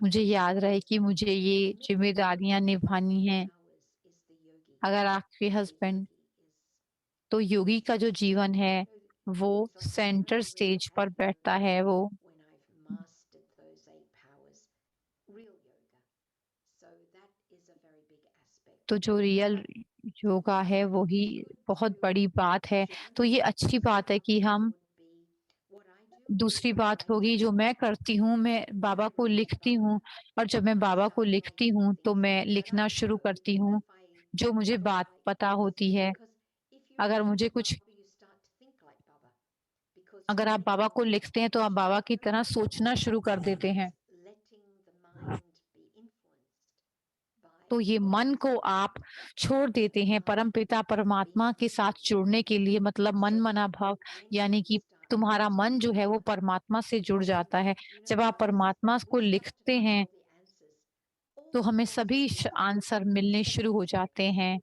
मुझे याद रहे कि मुझे ये ज़िम्मेदारियाँ निभानी हैं। अगर आपके हस्बैंड तो योगी का जो जीवन है, वो सेंटर स्टेज पर बैठता है, वो when I've mastered those 8 powers, real yoga. So that is a very big aspect. तो जो रियल योगा है वो ही बहुत बड़ी बात है। तो ये अच्छी बात है कि हम दूसरी बात होगी जो मैं करती हूँ, मैं बाबा को लिखती हूँ और जब मैं बाबा को लिखती हूँ तो मैं लिखना शुरू करती हूँ, जो मुझे बात पता होती है। अगर मुझे कुछ अगर आप बाबा को लिखते हैं तो आप बाबा की तरह सोचना शुरू कर देते हैं। तो ये मन को आप छोड़ देते हैं परमपिता परमात्मा के साथ जुड़ने के लिए, मतलब मन मना भाव, यानी कि तुम्हारा मन जो है वो परमात्मा से जुड़ जाता है। जब आप परमात्मा को लिखते हैं तो हमें सभी आंसर मिलने शुरू हो जाते हैं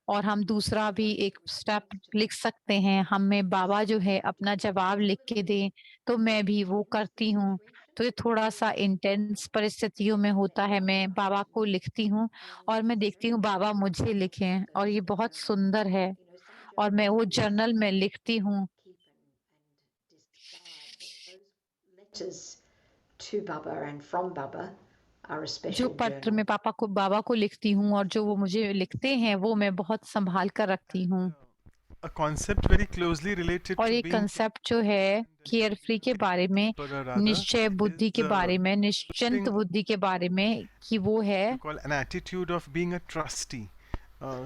और हम दूसरा भी एक स्टेप लिख सकते हैं। हमें बाबा जो है अपना जवाब लिख के दें, तो मैं भी वो करती हूँ। तो ये थोड़ा सा इंटेंस परिस्थितियों में होता है, मैं बाबा को लिखती हूँ और मैं देखती हूँ बाबा मुझे लिखें, और ये बहुत सुंदर है। और मैं वो जर्नल में लिखती हूँ। Letters to Baba and from Baba are a जो special पत्र journal. मैं बाबा को लिखती हूँ और जो वो मुझे लिखते हैं वो मैं बहुत संभाल कर रखती हूँ। A concept very closely related और to ये being कंसेप्ट जो है केयर फ्री के बारे में, or rather निश्चय बुद्धि के is बारे में, निश्चिंत putting बुद्धि के बारे में, कि वो है you call an attitude of being a trustee.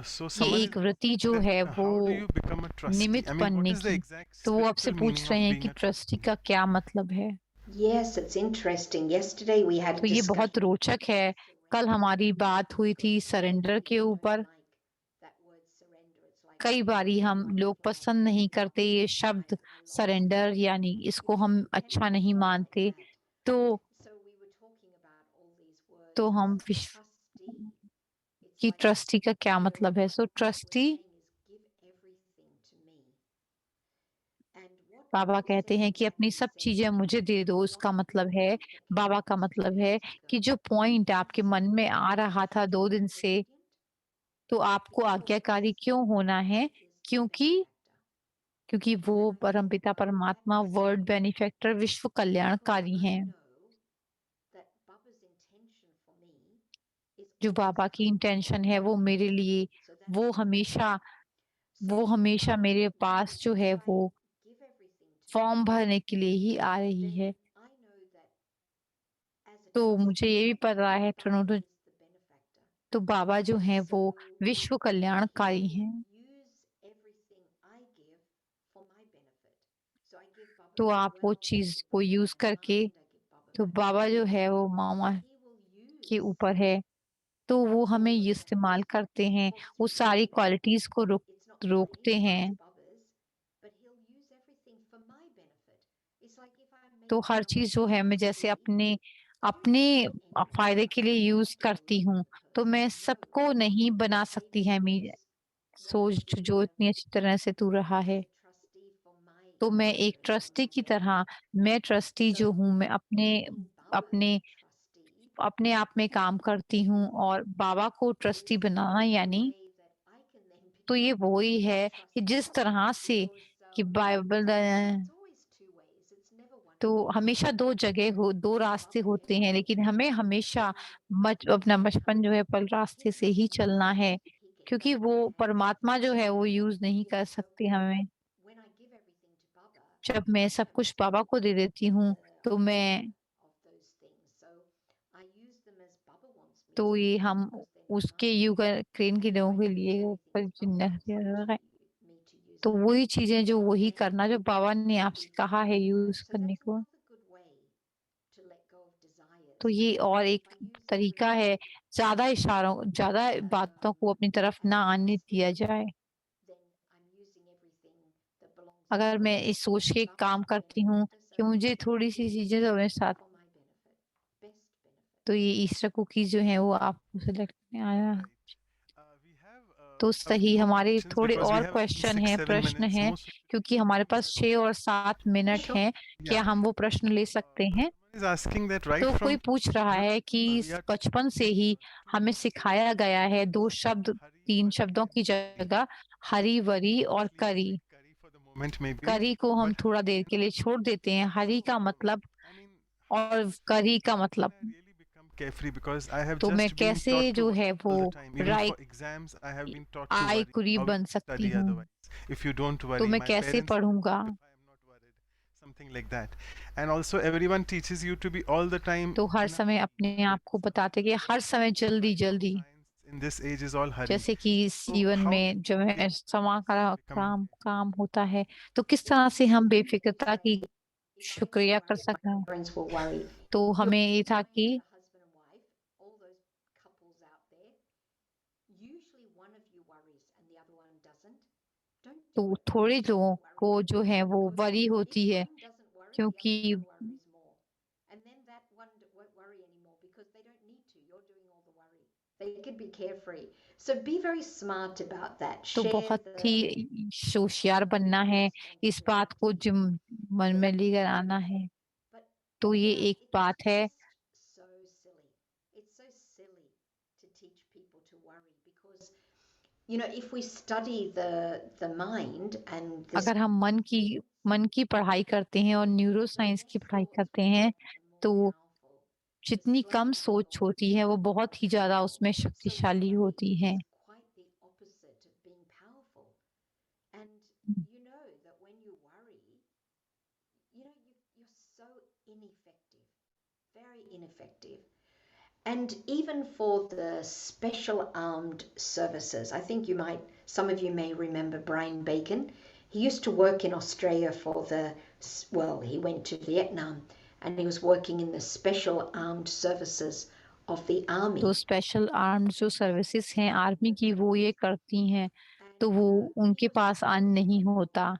So ये someone एक is वृत्ति जो that है how do वो you become a trustee? निमित्त I mean, what बनने is the की। exact तो वो आपसे spiritual पूछ meaning रहे of हैं being कि a ट्रस्टी trustee? का क्या मतलब है। Yes, it's interesting. Yesterday we had a तो ये बहुत discussion. रोचक है। कल हमारी बात हुई थी सरेंडर के ऊपर। कई बारी हम लोग पसंद नहीं करते ये शब्द सरेंडर, यानी इसको हम अच्छा नहीं मानते। तो हम कि ट्रस्टी का क्या मतलब है। सो ट्रस्टी, बाबा कहते हैं कि अपनी सब चीजें मुझे दे दो। उसका मतलब है, बाबा का मतलब है कि जो पॉइंट आपके मन में आ रहा था 2 दिन से, तो आपको आज्ञाकारी क्यों होना है? क्योंकि क्योंकि वो परमपिता परमात्मा वर्ल्ड बेनिफैक्टर विश्व कल्याणकारी हैं। जो बाबा की इंटेंशन है वो मेरे लिए, वो हमेशा मेरे पास जो है वो फॉर्म भरने के लिए ही आ रही है। तो मुझे ये भी पता है तो बाबा जो हैं वो विश्व कल्याणकारी हैं। तो आप वो चीज को यूज करके, तो बाबा जो है वो मामा के ऊपर है, तो वो हमें ये इस्तेमाल करते हैं, वो सारी क्वालिटीज को रोकते हैं। तो हर चीज जो है मैं जैसे अपने अपने फायदे के लिए यूज करती हूँ, तो मैं सबको नहीं बना सकती है मेरी सोच जो इतनी अच्छी तरह से तू रहा है। तो मैं एक ट्रस्टी की तरह, मैं ट्रस्टी जो हूँ, मैं अपने अपने आप में काम करती हूँ और बाबा को ट्रस्टी बनाना, यानी तो ये वही है कि जिस तरह से कि बाइबल तो हमेशा 2 रास्ते होते हैं, लेकिन हमें हमेशा अपना बचपन जो है पल रास्ते से ही चलना है, क्योंकि वो परमात्मा जो है वो यूज नहीं कर सकते हमें। जब मैं सब कुछ बाबा को दे देती हूँ तो ये हम उसके युग क्रेन के लोगों के लिए ऊपर जिन्ना- तो वही चीजें जो वही करना जो बाबा ने आपसे कहा है यूज करने को। तो ये और एक तरीका है, ज्यादा बातों को अपनी तरफ ना आने दिया जाए। अगर मैं इस सोच के काम करती हूँ कि मुझे थोड़ी सी चीजें तो मेरे साथ, तो ये ईस्टर कुकीज जो है वो आपको सिलेक्ट में आया। We have तो a few सही, more हमारे questions थोड़े because we और have around क्वेश्चन हैं, 6-7 प्रश्न minutes. हैं, Most क्योंकि हमारे पास 6 और 7 मिनट हैं। क्या yeah. हम वो प्रश्न ले सकते हैं? Someone is asking that right तो कोई from पूछ रहा है कि we are बचपन से ही हमें सिखाया गया है 3 शब्दों की जगह हरी वरी और करी। curry for the moment maybe, करी को हम but थोड़ा देर के लिए छोड़ देते हैं। हरी का मतलब I mean, और करी का मतलब, really become carefree because I have तो मैं just been कैसे taught to जो worry है वो all the time. Even Rai for exams, I have been taught to worry. आयकुरी How बन you सकती study हूँ, otherwise? If you don't तो worry, मैं my कैसे parents पढ़ूंगा? if I am not worried, something like that. And also, everyone teaches you to be all the time तो हर in a समय अपने आप को बताते कि हर समय जल्दी जल्दी, science in this age is all hurry. जैसे कि इस So जीवन how में जो है can समा का become काम होता है, तो किस तरह से हम बेफिक्रता की शुक्रिया कर सकते हैं? Parents will worry. तो हमें ये था कि The husband and wife, all those couples out there, usually one of you worries and the other one doesn't. Don't do तो it. थोड़े लोगों को Worry. जो है वो Because वरी होती if है, one doesn't worry, the क्योंकि other one worries more. And then that one won't worry anymore because they don't need to. You're doing all the worry. They could be carefree. So be very smart about that. तो Share बहुत the ही होशियार बनना है, इस बात को मन में लेकर आना है। But तो ये एक बात है, just so silly. It's so silly to teach people to worry because you know if we study the mind and the अगर हम मन की पढ़ाई करते हैं और न्यूरो साइंस की पढ़ाई करते हैं, तो जितनी कम सोच होती है वो बहुत ही ज्यादा उसमें शक्तिशाली होती है। quite the opposite of being powerful. And you know that when you worry, you know you're so ineffective, very ineffective. And even for the special armed services, I think some of you may remember Brian Bacon. He used to work in Australia he went to Vietnam and he was working in the special armed services of the army. तो special armed जो services हैं army की, वो ये करती हैं, तो वो उनके पास अन्न नहीं होता,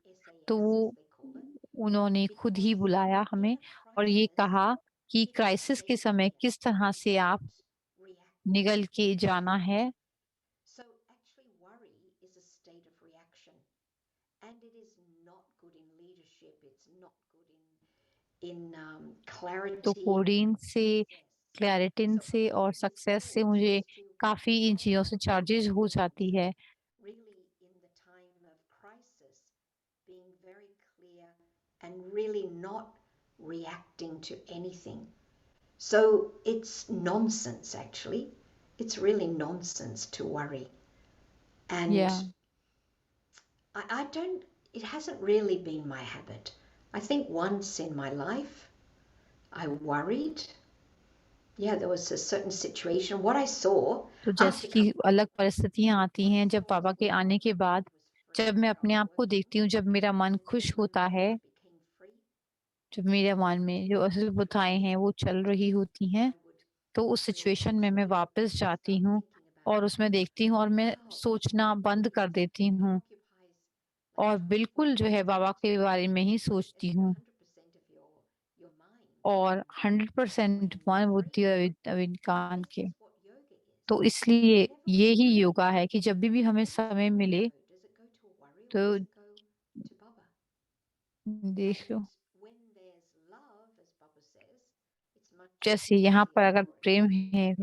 तो वो उन्होंने खुद ही बुलाया हमें और ये कहा कि क्राइसिस के समय किस तरह से आप निगल के जाना है। So actually worry is a state of reaction and it is not good in leadership, it's not good in clarity. तो कोडिन से, क्लैरिटिन से और सक्सेस से मुझे काफी इन चीजों से चार्जेस हो जाती है। Really in the time of crisis being very clear and really not reacting to anything. So it's nonsense actually. It's really nonsense to worry. And Yeah. I don't, it hasn't really been my habit. I think once in my life I worried. Yeah, there was a certain situation. What I saw तो जैसे कि अलग परिस्थितियां आती हैं जब पापा के आने के बाद, जब मैं अपने आप को देखती हूँ, जब मेरा मन खुश होता है, जब मेरे मन में जो असुविधाएं हैं वो चल रही होती हैं, तो उस सिचुएशन में मैं वापस जाती हूँ और उसमें देखती हूँ और मैं सोचना बंद कर देती हूँ और बिल्कुल जो है बाबा के बारे में ही सोचती हूँ और 100% मन बुद्धि और विज्ञान के। तो इसलिए ये ही योगा है कि जब भी हमें समय मिले तो देख लो, जैसे यहाँ पर अगर प्रेम है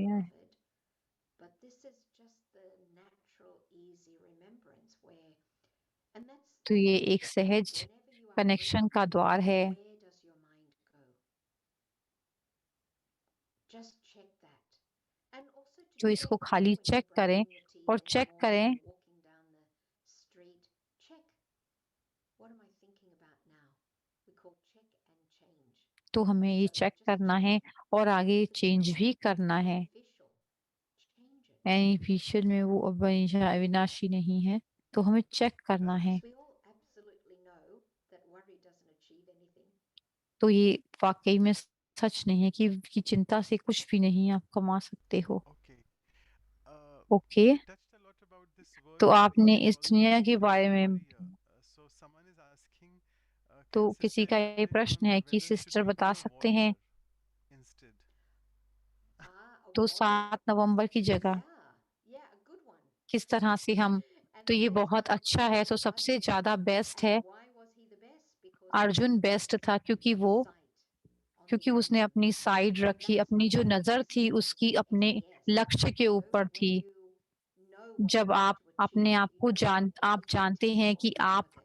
तो ये एक सहज कनेक्शन का द्वार है। जो इसको खाली चेक करें और चेक करें तो हमें ये चेक करना है और आगे चेंज भी करना है। यानी फ्यूचर में वो अविनाशी नहीं है, तो हमें चेक करना है। तो ये वाकई में सच नहीं है कि चिंता से कुछ भी नहीं आप कमा सकते हो। ओके, तो आपने इस दुनिया के बारे में, तो किसी का ये प्रश्न है कि सिस्टर बता सकते हैं तो 7 नवंबर की जगह किस तरह से हम, तो ये बहुत अच्छा है। तो सबसे ज्यादा बेस्ट है, अर्जुन बेस्ट था क्योंकि उसने अपनी साइड रखी, अपनी जो नजर थी उसकी अपने लक्ष्य के ऊपर थी। जब आप अपने आप को आप जानते हैं कि आपको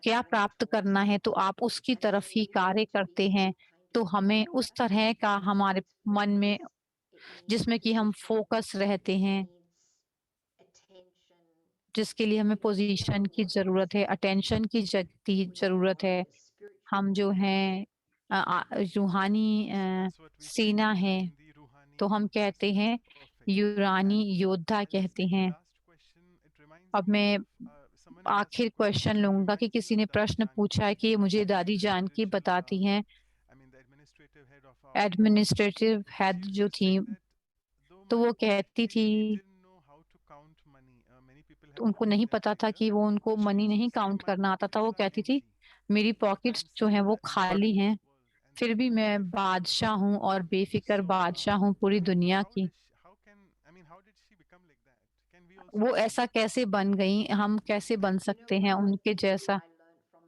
क्या प्राप्त करना है, तो आप उसकी तरफ ही कार्य करते हैं। तो हमें उस तरह का हमारे मन में जिसमें कि हम फोकस रहते हैं, जिसके लिए हमें पोजीशन की ज़रूरत है, अटेंशन की ज़रूरत है। हम जो हैं रूहानी That's what we say सेना in है, Hindi, रूहानी तो हम कहते हैं perfect. यूरानी And योद्धा I'll just कहते take the हैं। last question. It reminds अब me मैं of someone had asked आखिर a question. क्वेश्चन It लूँगा कि reminds me किसी of ने Dadi प्रश्न Janki, पूछा है कि मुझे दादी the जानकी spiritual, बताती हैं, I mean the administrative head of our organization. Administrative head She used जो to थी, say that though तो वो Manu कहती she थी really didn't know how to count money. Many people तो have उनको told नहीं that पता to था her. कि वो उनको She मनी used नहीं to say काउंट my करना आता था। वो pockets are कहती थी empty. मेरी But पॉकेट्स I'm जो हैं still वो a खाली slave of हैं, this world. And फिर that's भी what मैं I felt बादशाह also. हूँ और बेफिक्र So बादशाह हूँ पूरी दुनिया how की। does she, how can I mean how did she become like that? Can we also वो become ऐसा like that? कैसे बन गई, हम कैसे बन सकते हैं उनके जैसा?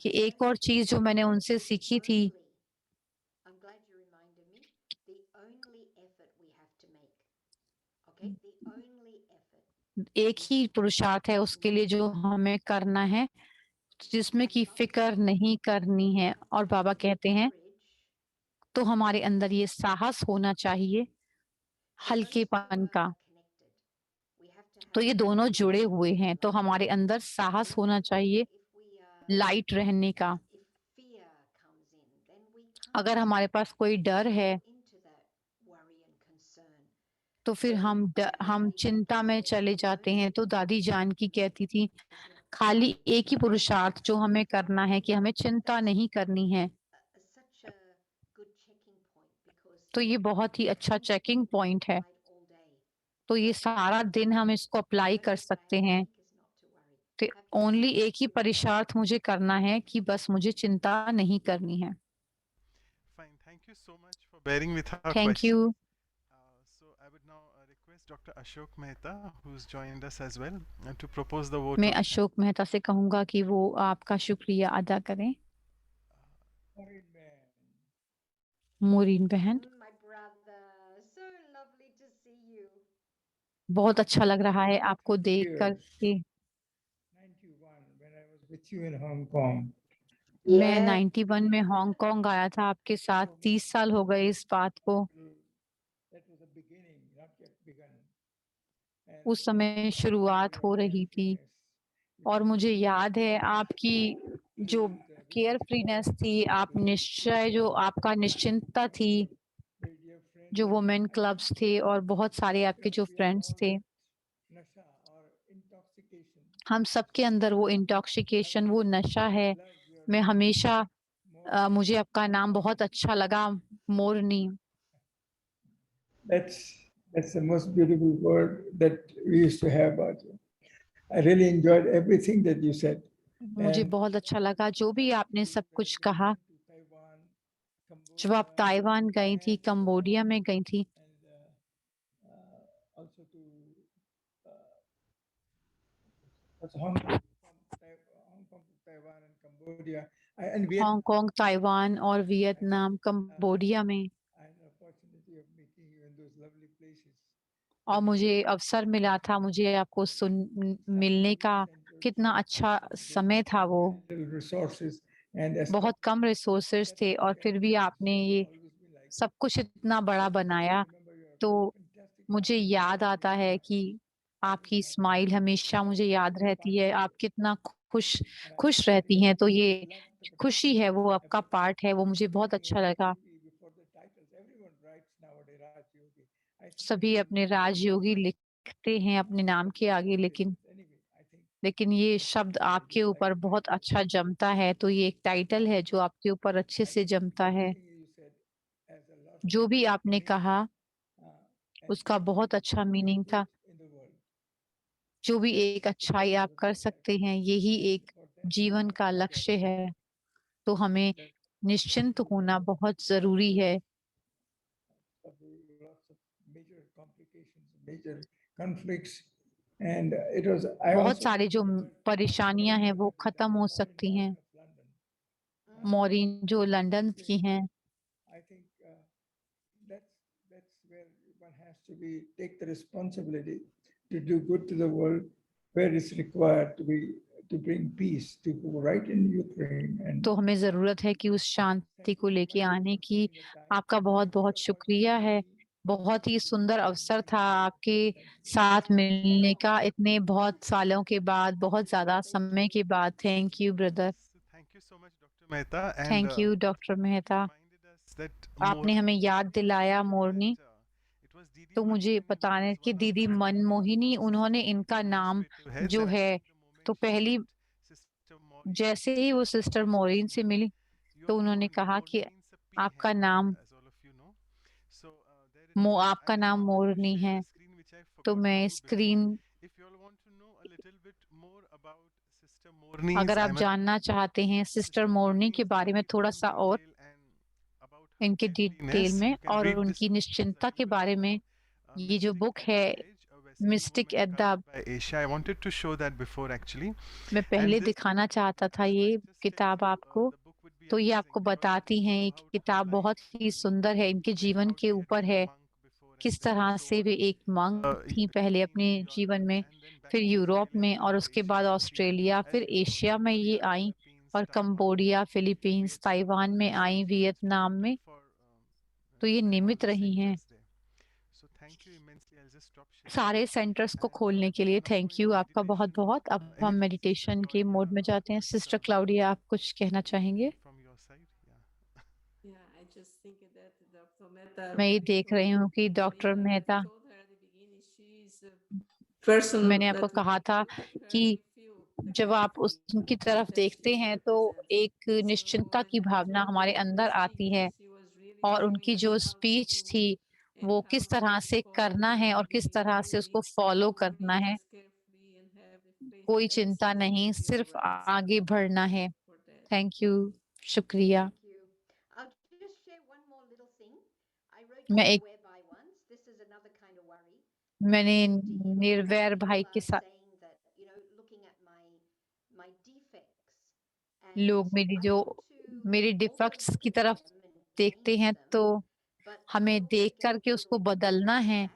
कि एक और चीज़ जो मैंने उनसे सीखी थी, I'm glad you reminded me. The only effort we have to make, okay? The only effort एक ही पुरुषार्थ है उसके लिए जो हमें करना है, जिसमें कि फ़िक्र नहीं करनी है। और बाबा कहते हैं, तो हमारे अंदर ये साहस होना चाहिए, हल्केपन का। तो ये दोनों जुड़े हुए हैं, तो हमारे अंदर साहस होना चाहिए, लाइट रहने का। अगर हमारे पास कोई डर है, तो फिर हम चिंता में चले जाते हैं। तो दादी जानकी कहती थी, खाली एक ही पुरुषार्थ जो हमें करना है कि हमें चिंता नहीं करनी है। तो ये बहुत ही अच्छा चेकिंग पॉइंट है। तो ये सारा दिन हम इसको अप्लाई कर सकते हैं। तो ओनली एक ही पुरुषार्थ मुझे करना है कि बस मुझे चिंता नहीं करनी है। Fine. Thank you so much for bearing with our thank question. You. So I would now request Dr. Ashok Mehta, who's joined us as well, to propose the vote मैं of अशोक मेहता से कहूँगा कि वो आपका शुक्रिया अदा करें। मोरीन बहन, My brother, so lovely to see you. बहुत अच्छा लग रहा है आपको देख कर के। 91 when I was with you in Hong Kong. मैं 91 में हांगकांग आया था आपके साथ। 30 साल हो गए इस बात को। That was the beginning, not yet begun. And उस समय शुरुआत हो रही थी और मुझे याद है आपकी जो केयर फ्रीनेस थी, आप निश्चय जो आपका निश्चिंतता थी, जो वुमेन क्लब्स थे और बहुत सारे आपके जो फ्रेंड्स थे, नशा और intoxication. हम सबके अंदर वो इंटॉक्सिकेशन, वो नशा है। मैं हमेशा मुझे आपका नाम बहुत अच्छा लगा, मोरनी। That's the most beautiful word that we used to have about you. I really enjoyed everything that you said. मुझे And बहुत अच्छा लगा जो भी आपने सब कुछ कहा। Taiwan, जब आप Cambodia, ताइवान गई थी, and, कंबोडिया में गई थी, also to Hong Kong, from Taiwan and Cambodia, and Vietnam. Hong Kong, Taiwan और वियतनाम, कंबोडिया में। I had the opportunity of meeting you in those lovely places. और मुझे अवसर मिला था मुझे आपको मिलने का। कितना अच्छा समय था वो। Little resources and बहुत कम रिसोर्सेज थे और फिर भी आपने ये सब कुछ इतना बड़ा बनाया। तो मुझे याद आता है कि आपकी स्माइल हमेशा मुझे याद रहती है। आप कितना खुश रहती हैं। तो ये खुशी है, वो आपका पार्ट है, वो मुझे बहुत अच्छा लगा। सभी अपने राजयोगी लिखते हैं अपने नाम के आगे, लेकिन ये शब्द आपके ऊपर बहुत अच्छा जमता है। तो ये एक टाइटल है जो आपके ऊपर अच्छे से जमता है। जो भी आपने कहा उसका बहुत अच्छा मीनिंग था। जो भी एक अच्छाई आप कर सकते हैं, यही एक जीवन का लक्ष्य है। तो हमें निश्चिंत होना बहुत जरूरी है। बहुत सारे जो परेशानियां हैं वो खत्म हो सकती हैं। मॉरीन जो लंदन की हैं, I think that's where one has to take the responsibility to do good to the world where it's required to to bring peace, to go right in Ukraine. And तो हमें ज़रूरत है कि उस शांति को लेके आने की। आपका बहुत-बहुत शुक्रिया है। बहुत ही सुंदर अवसर था आपके साथ मिलने का इतने बहुत सालों के बाद, बहुत ज़्यादा समय के बाद। Thank you brother. So thank you so much, Dr. Mehta. And thank you doctor Mehta. reminded us that आपने हमें याद दिलाया मोरनी। it was Didi तो मुझे Manmohini बताने who was कि one of दीदी the मनमोहिनी most उन्होंने इनका नाम administrative heads. जो And है the moment तो she पहली met Sister Maureen, जैसे ही वो सिस्टर मोरिन से मिली तो your उन्होंने Maureen, कहा कि Maureen means a आपका peahen, नाम as all of you know. So there it is. And आपका I नाम wanted to मोरनी share है। the screen which I तो forgot मैं to do before. Screen If you all want to know a little bit more about Sister Morni's, अगर आप जानना चाहते हैं सिस्टर मोरनी के बारे में थोड़ा सा और इनके डिटेल में और उनकी निश्चिंतता के बारे में, ये जो बुक है mystic at the, Asia, I wanted to show that before actually. मैं पहले दिखाना चाहता था ये किताब आपको। तो ये आपको बताती हैं ये किताब बहुत ही सुंदर है, इनके जीवन के ऊपर है, किस तरह से वे एक मंक थी पहले अपने जीवन में, फिर यूरोप में और उसके बाद ऑस्ट्रेलिया, फिर एशिया में ये आई और कंबोडिया, फिलीपींस, ताइवान में आई, वियतनाम में। तो ये निमित रही हैं सारे सेंटर्स को खोलने के लिए। थैंक यू आपका बहुत बहुत। अब हम मेडिटेशन के मोड में जाते हैं। सिस्टर क्लाउडिया, आप कुछ कहना चाहेंगे? Yeah, I just think that Dr. Mehta. मैं ये देख रही हूँ कि doctor Like I Mehta, told her at the beginning, she is a person मैंने आपको that कहा था make her कि to feel the जब आप gratitude उनकी तरफ that देखते she हैं तो represents. एक So निश्चिंतता when की I भावना heard हमारे her अंदर आती speaking, है। she was really और showing उनकी us जो how स्पीच to थी and वो how किस to तरह से follow करना है और किस being तरह से उसको really फॉलो करना be है। just carefree and have the faith कोई and चिंता access नहीं, to your सिर्फ words. आगे बढ़ना है। For that. थैंक यू, शुक्रिया। Thank you. I'll just share one more little thing. I wrote मैं to एक Whereby once. This is another kind of worry. मैंने I wrote to him and Nirvair people भाई के are साथ, saying that, you know, looking at my defects, लोग and मेरी I जो want to मेरी always डिफेक्ट्स की fix तरफ them and देखते change हैं them, तो but I हमें also देख get a करके उसको little बदलना है। sad,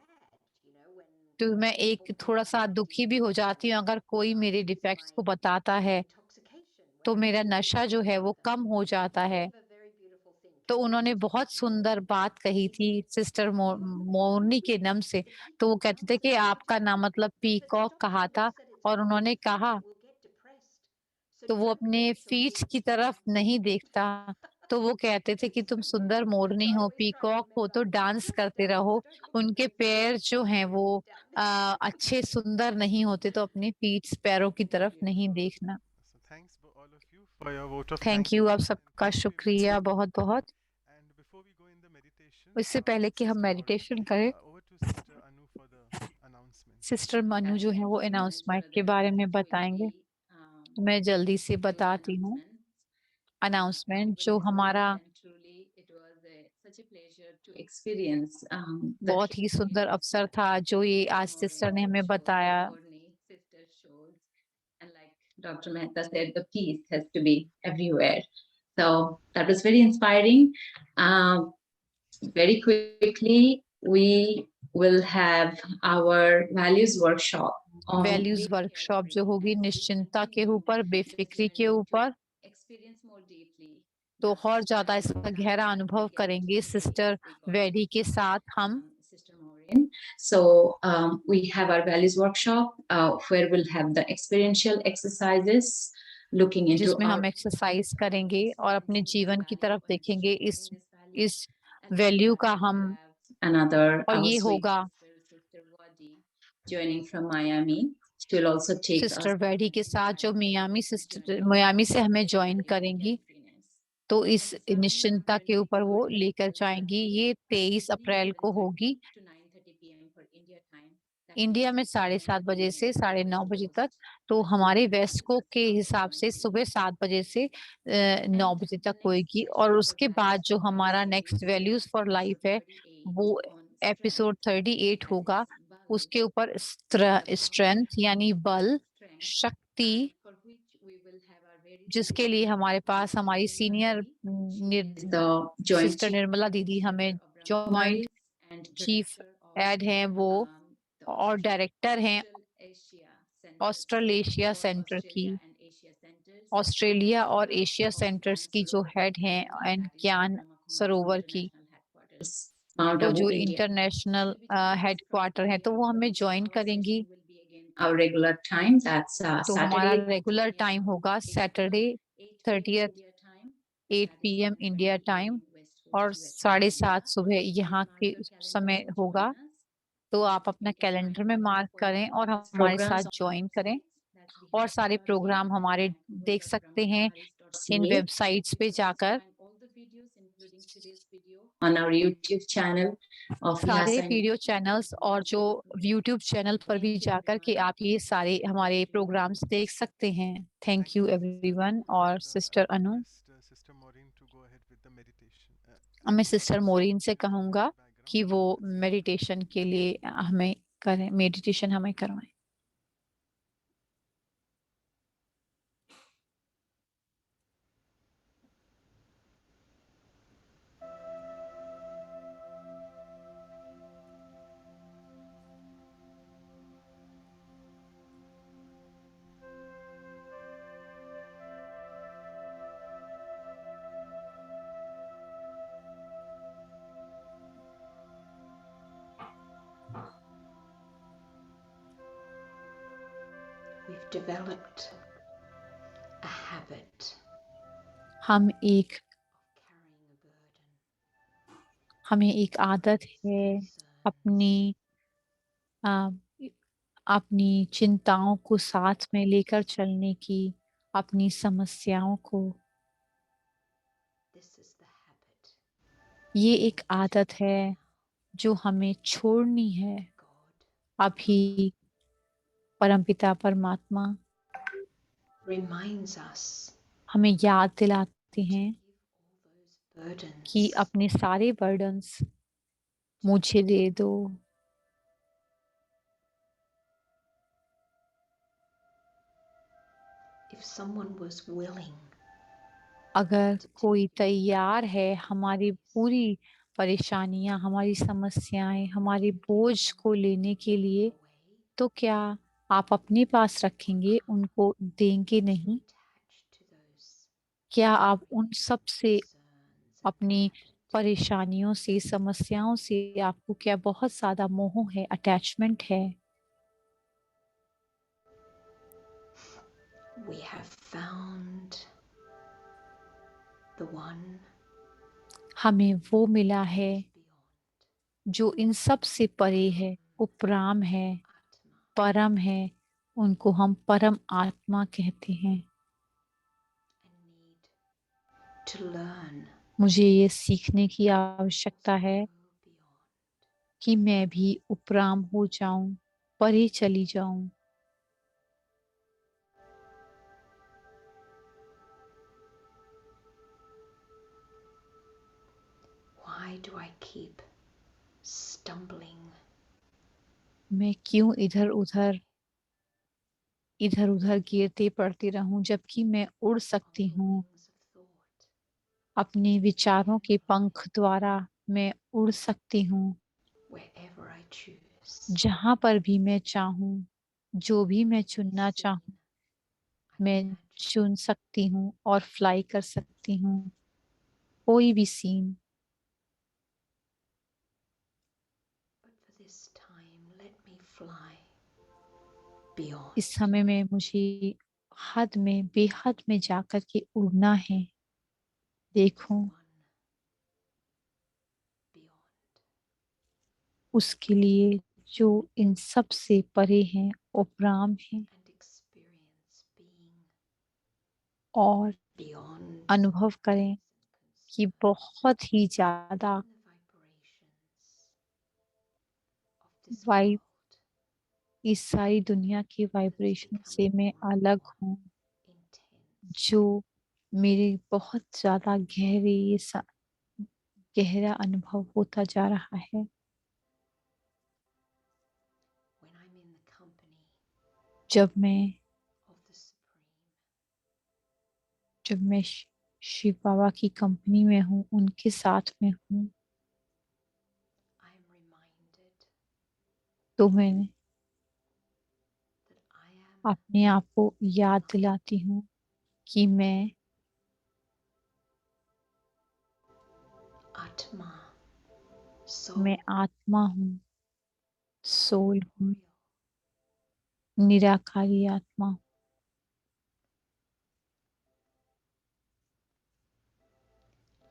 you know, when तो मैं एक people थोड़ा point सा out दुखी भी हो defects जाती हूँ and अगर कोई मेरे lose डिफेक्ट्स को my बताता है, intoxication तो when I मेरा see नशा जो people है like वो them. कम हो जाता You है। have a very beautiful thing. तो Can you उन्होंने just बहुत repeat your सुंदर बात कही थी सिस्टर मोरनी के नाम से। तो वो कहते थे कि आपका नाम मतलब But पीकॉक Dr. कहा Mehta था said it's और our उन्होंने feet कहा that will get depressed. So तो वो don't अपने let your फीट्स feet की get तरफ नहीं depressed. देखता। तो वो कहते थे कि तुम सुंदर मोरनी So I हो, always try to पीकॉक हो remember, तो डांस just करते dance. रहो। Don't look at उनके my feet. पैर जो हैं वो Look down. अच्छे सुंदर नहीं होते, तो अपने फीट्स पैरों की तरफ नहीं देखना। So thanks all of you for your vote of thank thanks. You, आप And सबका thank you शुक्रिया immensely. बहुत बहुत। And before we go in the meditation, इससे पहले कि हम Sister Maureen, मेडिटेशन करें, over to Sister Anu for the announcement. Sister Manu जो है वो अनाउंसमेंट के बारे में बताएंगे। तो मैं जल्दी से बताती हूँ अनाउंसमेंट। जो हमारा बहुत ही सुंदर अवसर था जो ये आज सिस्टर ने हमें बताया। Dr. Mehta said the peace has to be everywhere. So that was very inspiring. Very quickly, we will have our values workshop. Values workshop जो होगी निश्चिंतता के ऊपर, बेफिक्री के ऊपर। तो और ज्यादा इसका गहरा अनुभव करेंगे सिस्टर वेडी के साथ हम। So we have our values workshop where we'll have the experiential exercises looking into जिसमें हम एक्सरसाइज करेंगे और अपने जीवन की तरफ देखेंगे इस वैल्यू का हम। another और our ये sweet होगा sister Wadi joining from Miami. She will also take us sister वेडी के साथ जो मियामी से हमें ज्वाइन करेंगी। तो इस निश्चिंतता के ऊपर वो लेकर जाएंगी। ये 23 अप्रैल को होगी इंडिया में 7:30 बजे से 9:30 बजे तक। तो हमारे वेस्ट कोस्ट के हिसाब से सुबह 7 बजे से 9 बजे तक होगी। और उसके बाद जो हमारा नेक्स्ट वैल्यूज फॉर लाइफ है वो एपिसोड 38 होगा। उसके ऊपर स्ट्रेंथ यानी बल, शक्ति, जिसके लिए हमारे पास हमारी सीनियर सिस्टर निर्मला दीदी हमें जॉइंट चीफ एड हैं वो और डायरेक्टर हैं ऑस्ट्रेलेशिया सेंटर की ऑस्ट्रेलिया और एशिया सेंटर्स की जो हेड हैं एंड ज्ञान सरोवर की, Mount तो Abu, जो India. इंटरनेशनल हेडक्वार्टर है, तो वो हमें ज्वाइन करेंगी। Our regular time, that's तो हमारा Saturday, रेगुलर टाइम होगा Saturday 30th 8 PM India time और 7:30 सुबह यहाँ के समय होगा। तो आप अपना कैलेंडर में मार्क करें और हमारे साथ ज्वाइन करें। और सारे प्रोग्राम हमारे देख सकते हैं इन वेबसाइट्स पे जाकर। on our YouTube channel of सारे Vyasa वीडियो चैनल्स और जो यूट्यूब चैनल पर भी जाकर के आप ये सारे हमारे प्रोग्राम्स देख सकते हैं। Thank you everyone. और sister Anu, Sister Maureen to go ahead with the meditation. मैं सिस्टर मोरिन से कहूँगा कि वो मेडिटेशन के लिए हमें करें, मेडिटेशन हमें करवाएं। We've developed a habit हम एक of carrying a burden. हमें एक आदत है अपनी आ, अपनी चिंताओं को साथ में लेकर चलने की, अपनी समस्याओं को। This is the habit ये एक आदत है जो हमें छोड़नी है। God अभी परमपिता परमात्मा reminds us हमें याद दिलाते हैं give all those burdens कि अपने सारे बर्डन्स मुझे दे दो। if someone was willing अगर कोई तैयार है हमारी पूरी परेशानियां, हमारी समस्याएं, हमारे बोझ को लेने के लिए, away तो क्या आप अपने पास रखेंगे, उनको देंगे नहीं? attached to those क्या आप उन सब से, concerns अपनी attachment परेशानियों से, समस्याओं से आपको क्या बहुत ज्यादा मोह है, अटैचमेंट है? we have found the one हमें वो मिला है beyond जो इन सब से परे है, उपराम है, Atma परम है। उनको हम परम आत्मा कहते हैं। and need to learn मुझे ये सीखने की आवश्यकता है go beyond. कि मैं भी उपराम हो जाऊं, परे चली जाऊं। Why do I keep stumbling मैं क्यों इधर उधर गिरते पड़ती रहूं, जबकि मैं उड़ सकती on the हूँ। wings of thought अपने विचारों के पंख द्वारा मैं उड़ सकती हूँ। wherever I choose? जहां पर भी मैं चाहूं, जो भी मैं चुनना Scene चाहूं, I मैं imagine, चुन सकती हूँ और फ्लाई कर सकती हूँ। कोई भी scene. but for this time, let me fly beyond. इस समय में मुझे हद में, बेहद में जाकर के उड़ना है। देखो One beyond. उसके लिए जो इन सब से परे हैं, उपराम हैं And experience being और beyond अनुभव करें कि बहुत ही ज्यादा the vibrations of this vibe, world. इस सारी दुनिया के वाइब्रेशन से मैं अलग हूँ, Intense. जो मेरे बहुत ज्यादा गहरा अनुभव होता जा रहा है। When I'm in the company जब मैं of the Supreme, शिव बाबा की कंपनी में हूँ, उनके साथ में हूँ, I am reminded तो मैंने that I am अपने आप को याद दिलाती हूँ कि मैं Atma, मैं soul, आत्मा हूँ, सोल हूँ, निराकारी आत्मा हूँ,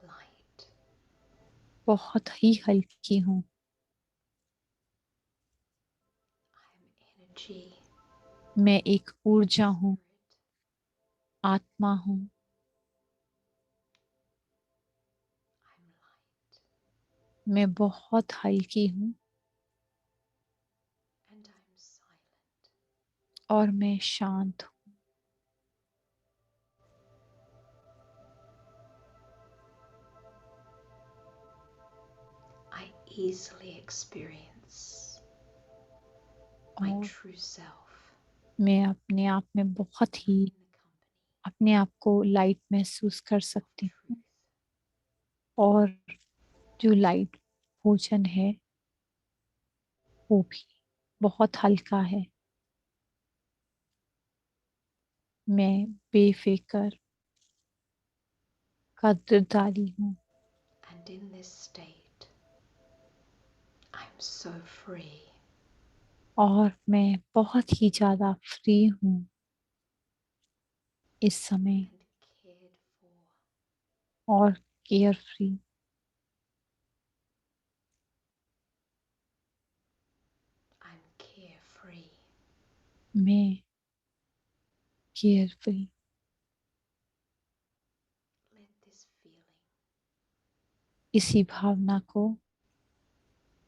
light. बहुत ही हल्की हूँ, I am energy, मैं एक ऊर्जा हूँ, spirit. आत्मा हूँ, I'm light. मैं बहुत हल्की हूँ And I'm silent. और मैं शांत हूँ। I easily experience my और true self मैं अपने आप में बहुत ही in the company अपने आप को लाइट महसूस कर of सकती हूँ truth. और जो लाइट भोजन है वो भी बहुत हल्का है। मैं बेफिक्र कद्रदारी हूँ And in this state, I'm so free. और मैं बहुत ही ज़्यादा फ्री हूँ इस समय And cared for. और केयर फ्री। I'm carefree. मैं care free. Let this feeling इसी भावना को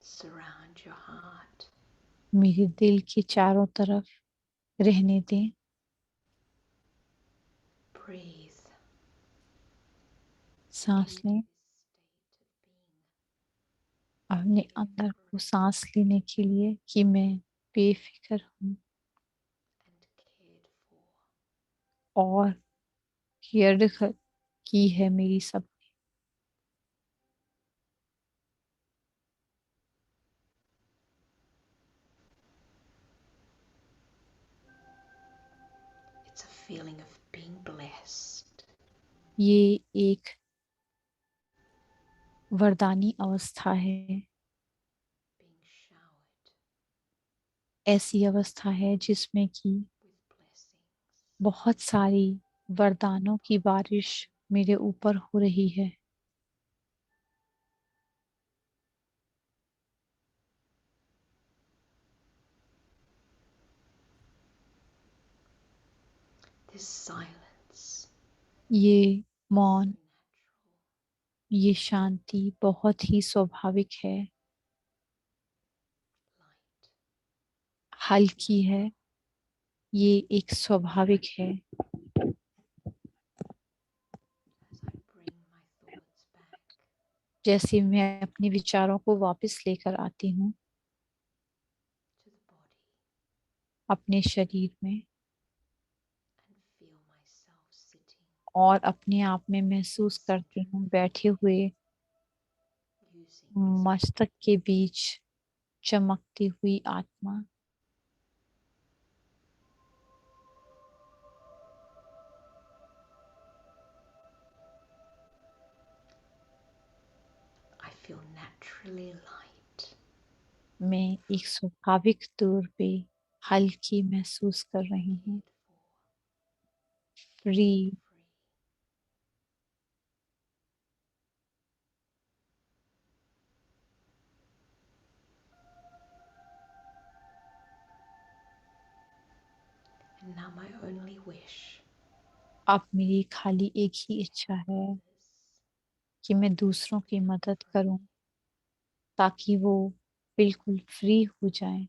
surround your heart. मेरे दिल के चारों तरफ रहने दें। Breathe सांस into लें, this state of being अपने अंदर को सांस लेने के लिए कि मैं बेफिक्र हूँ and cared for. और केयर की है मेरी सब। It's a feeling of being blessed, ये एक वरदानी अवस्था है, being showered ऐसी अवस्था है जिसमें कि with blessings. बहुत सारी वरदानों की बारिश मेरे ऊपर हो रही है। This silence, ये मौन, so natural, ये शांति बहुत ही स्वाभाविक है, light, हल्की है, ये एक स्वाभाविक है। as I bring my thoughts back जैसे मैं अपने विचारों को वापस लेकर आती हूँ to the body अपने शरीर में and feel myself sitting, और अपने आप में महसूस करती हूँ बैठे हुए using this मस्तक के बीच चमकती हुई आत्मा। I feel naturally light, मैं एक स्वाभाविक तौर पे हल्की महसूस कर रही हूँ, cared for, free. free. And now my only wish अब मेरी खाली एक ही इच्छा है is कि मैं दूसरों की मदद करूं ताकि वो बिल्कुल फ्री हो जाएं।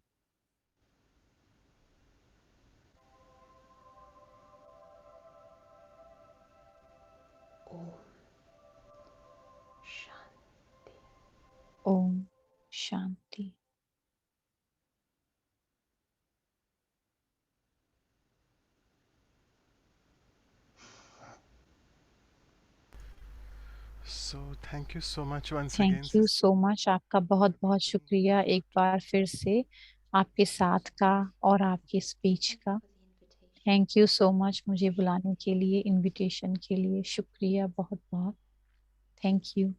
Om Shanti. ओम शांति। So thank you so much once thank again, you sister. So much. आपका बहुत बहुत शुक्रिया एक बार फिर से आपके साथ का और आपके स्पीच Thank you का। for the invitation. Thank you so much मुझे बुलाने के लिए, इनविटेशन के लिए शुक्रिया बहुत बहुत। Thank you.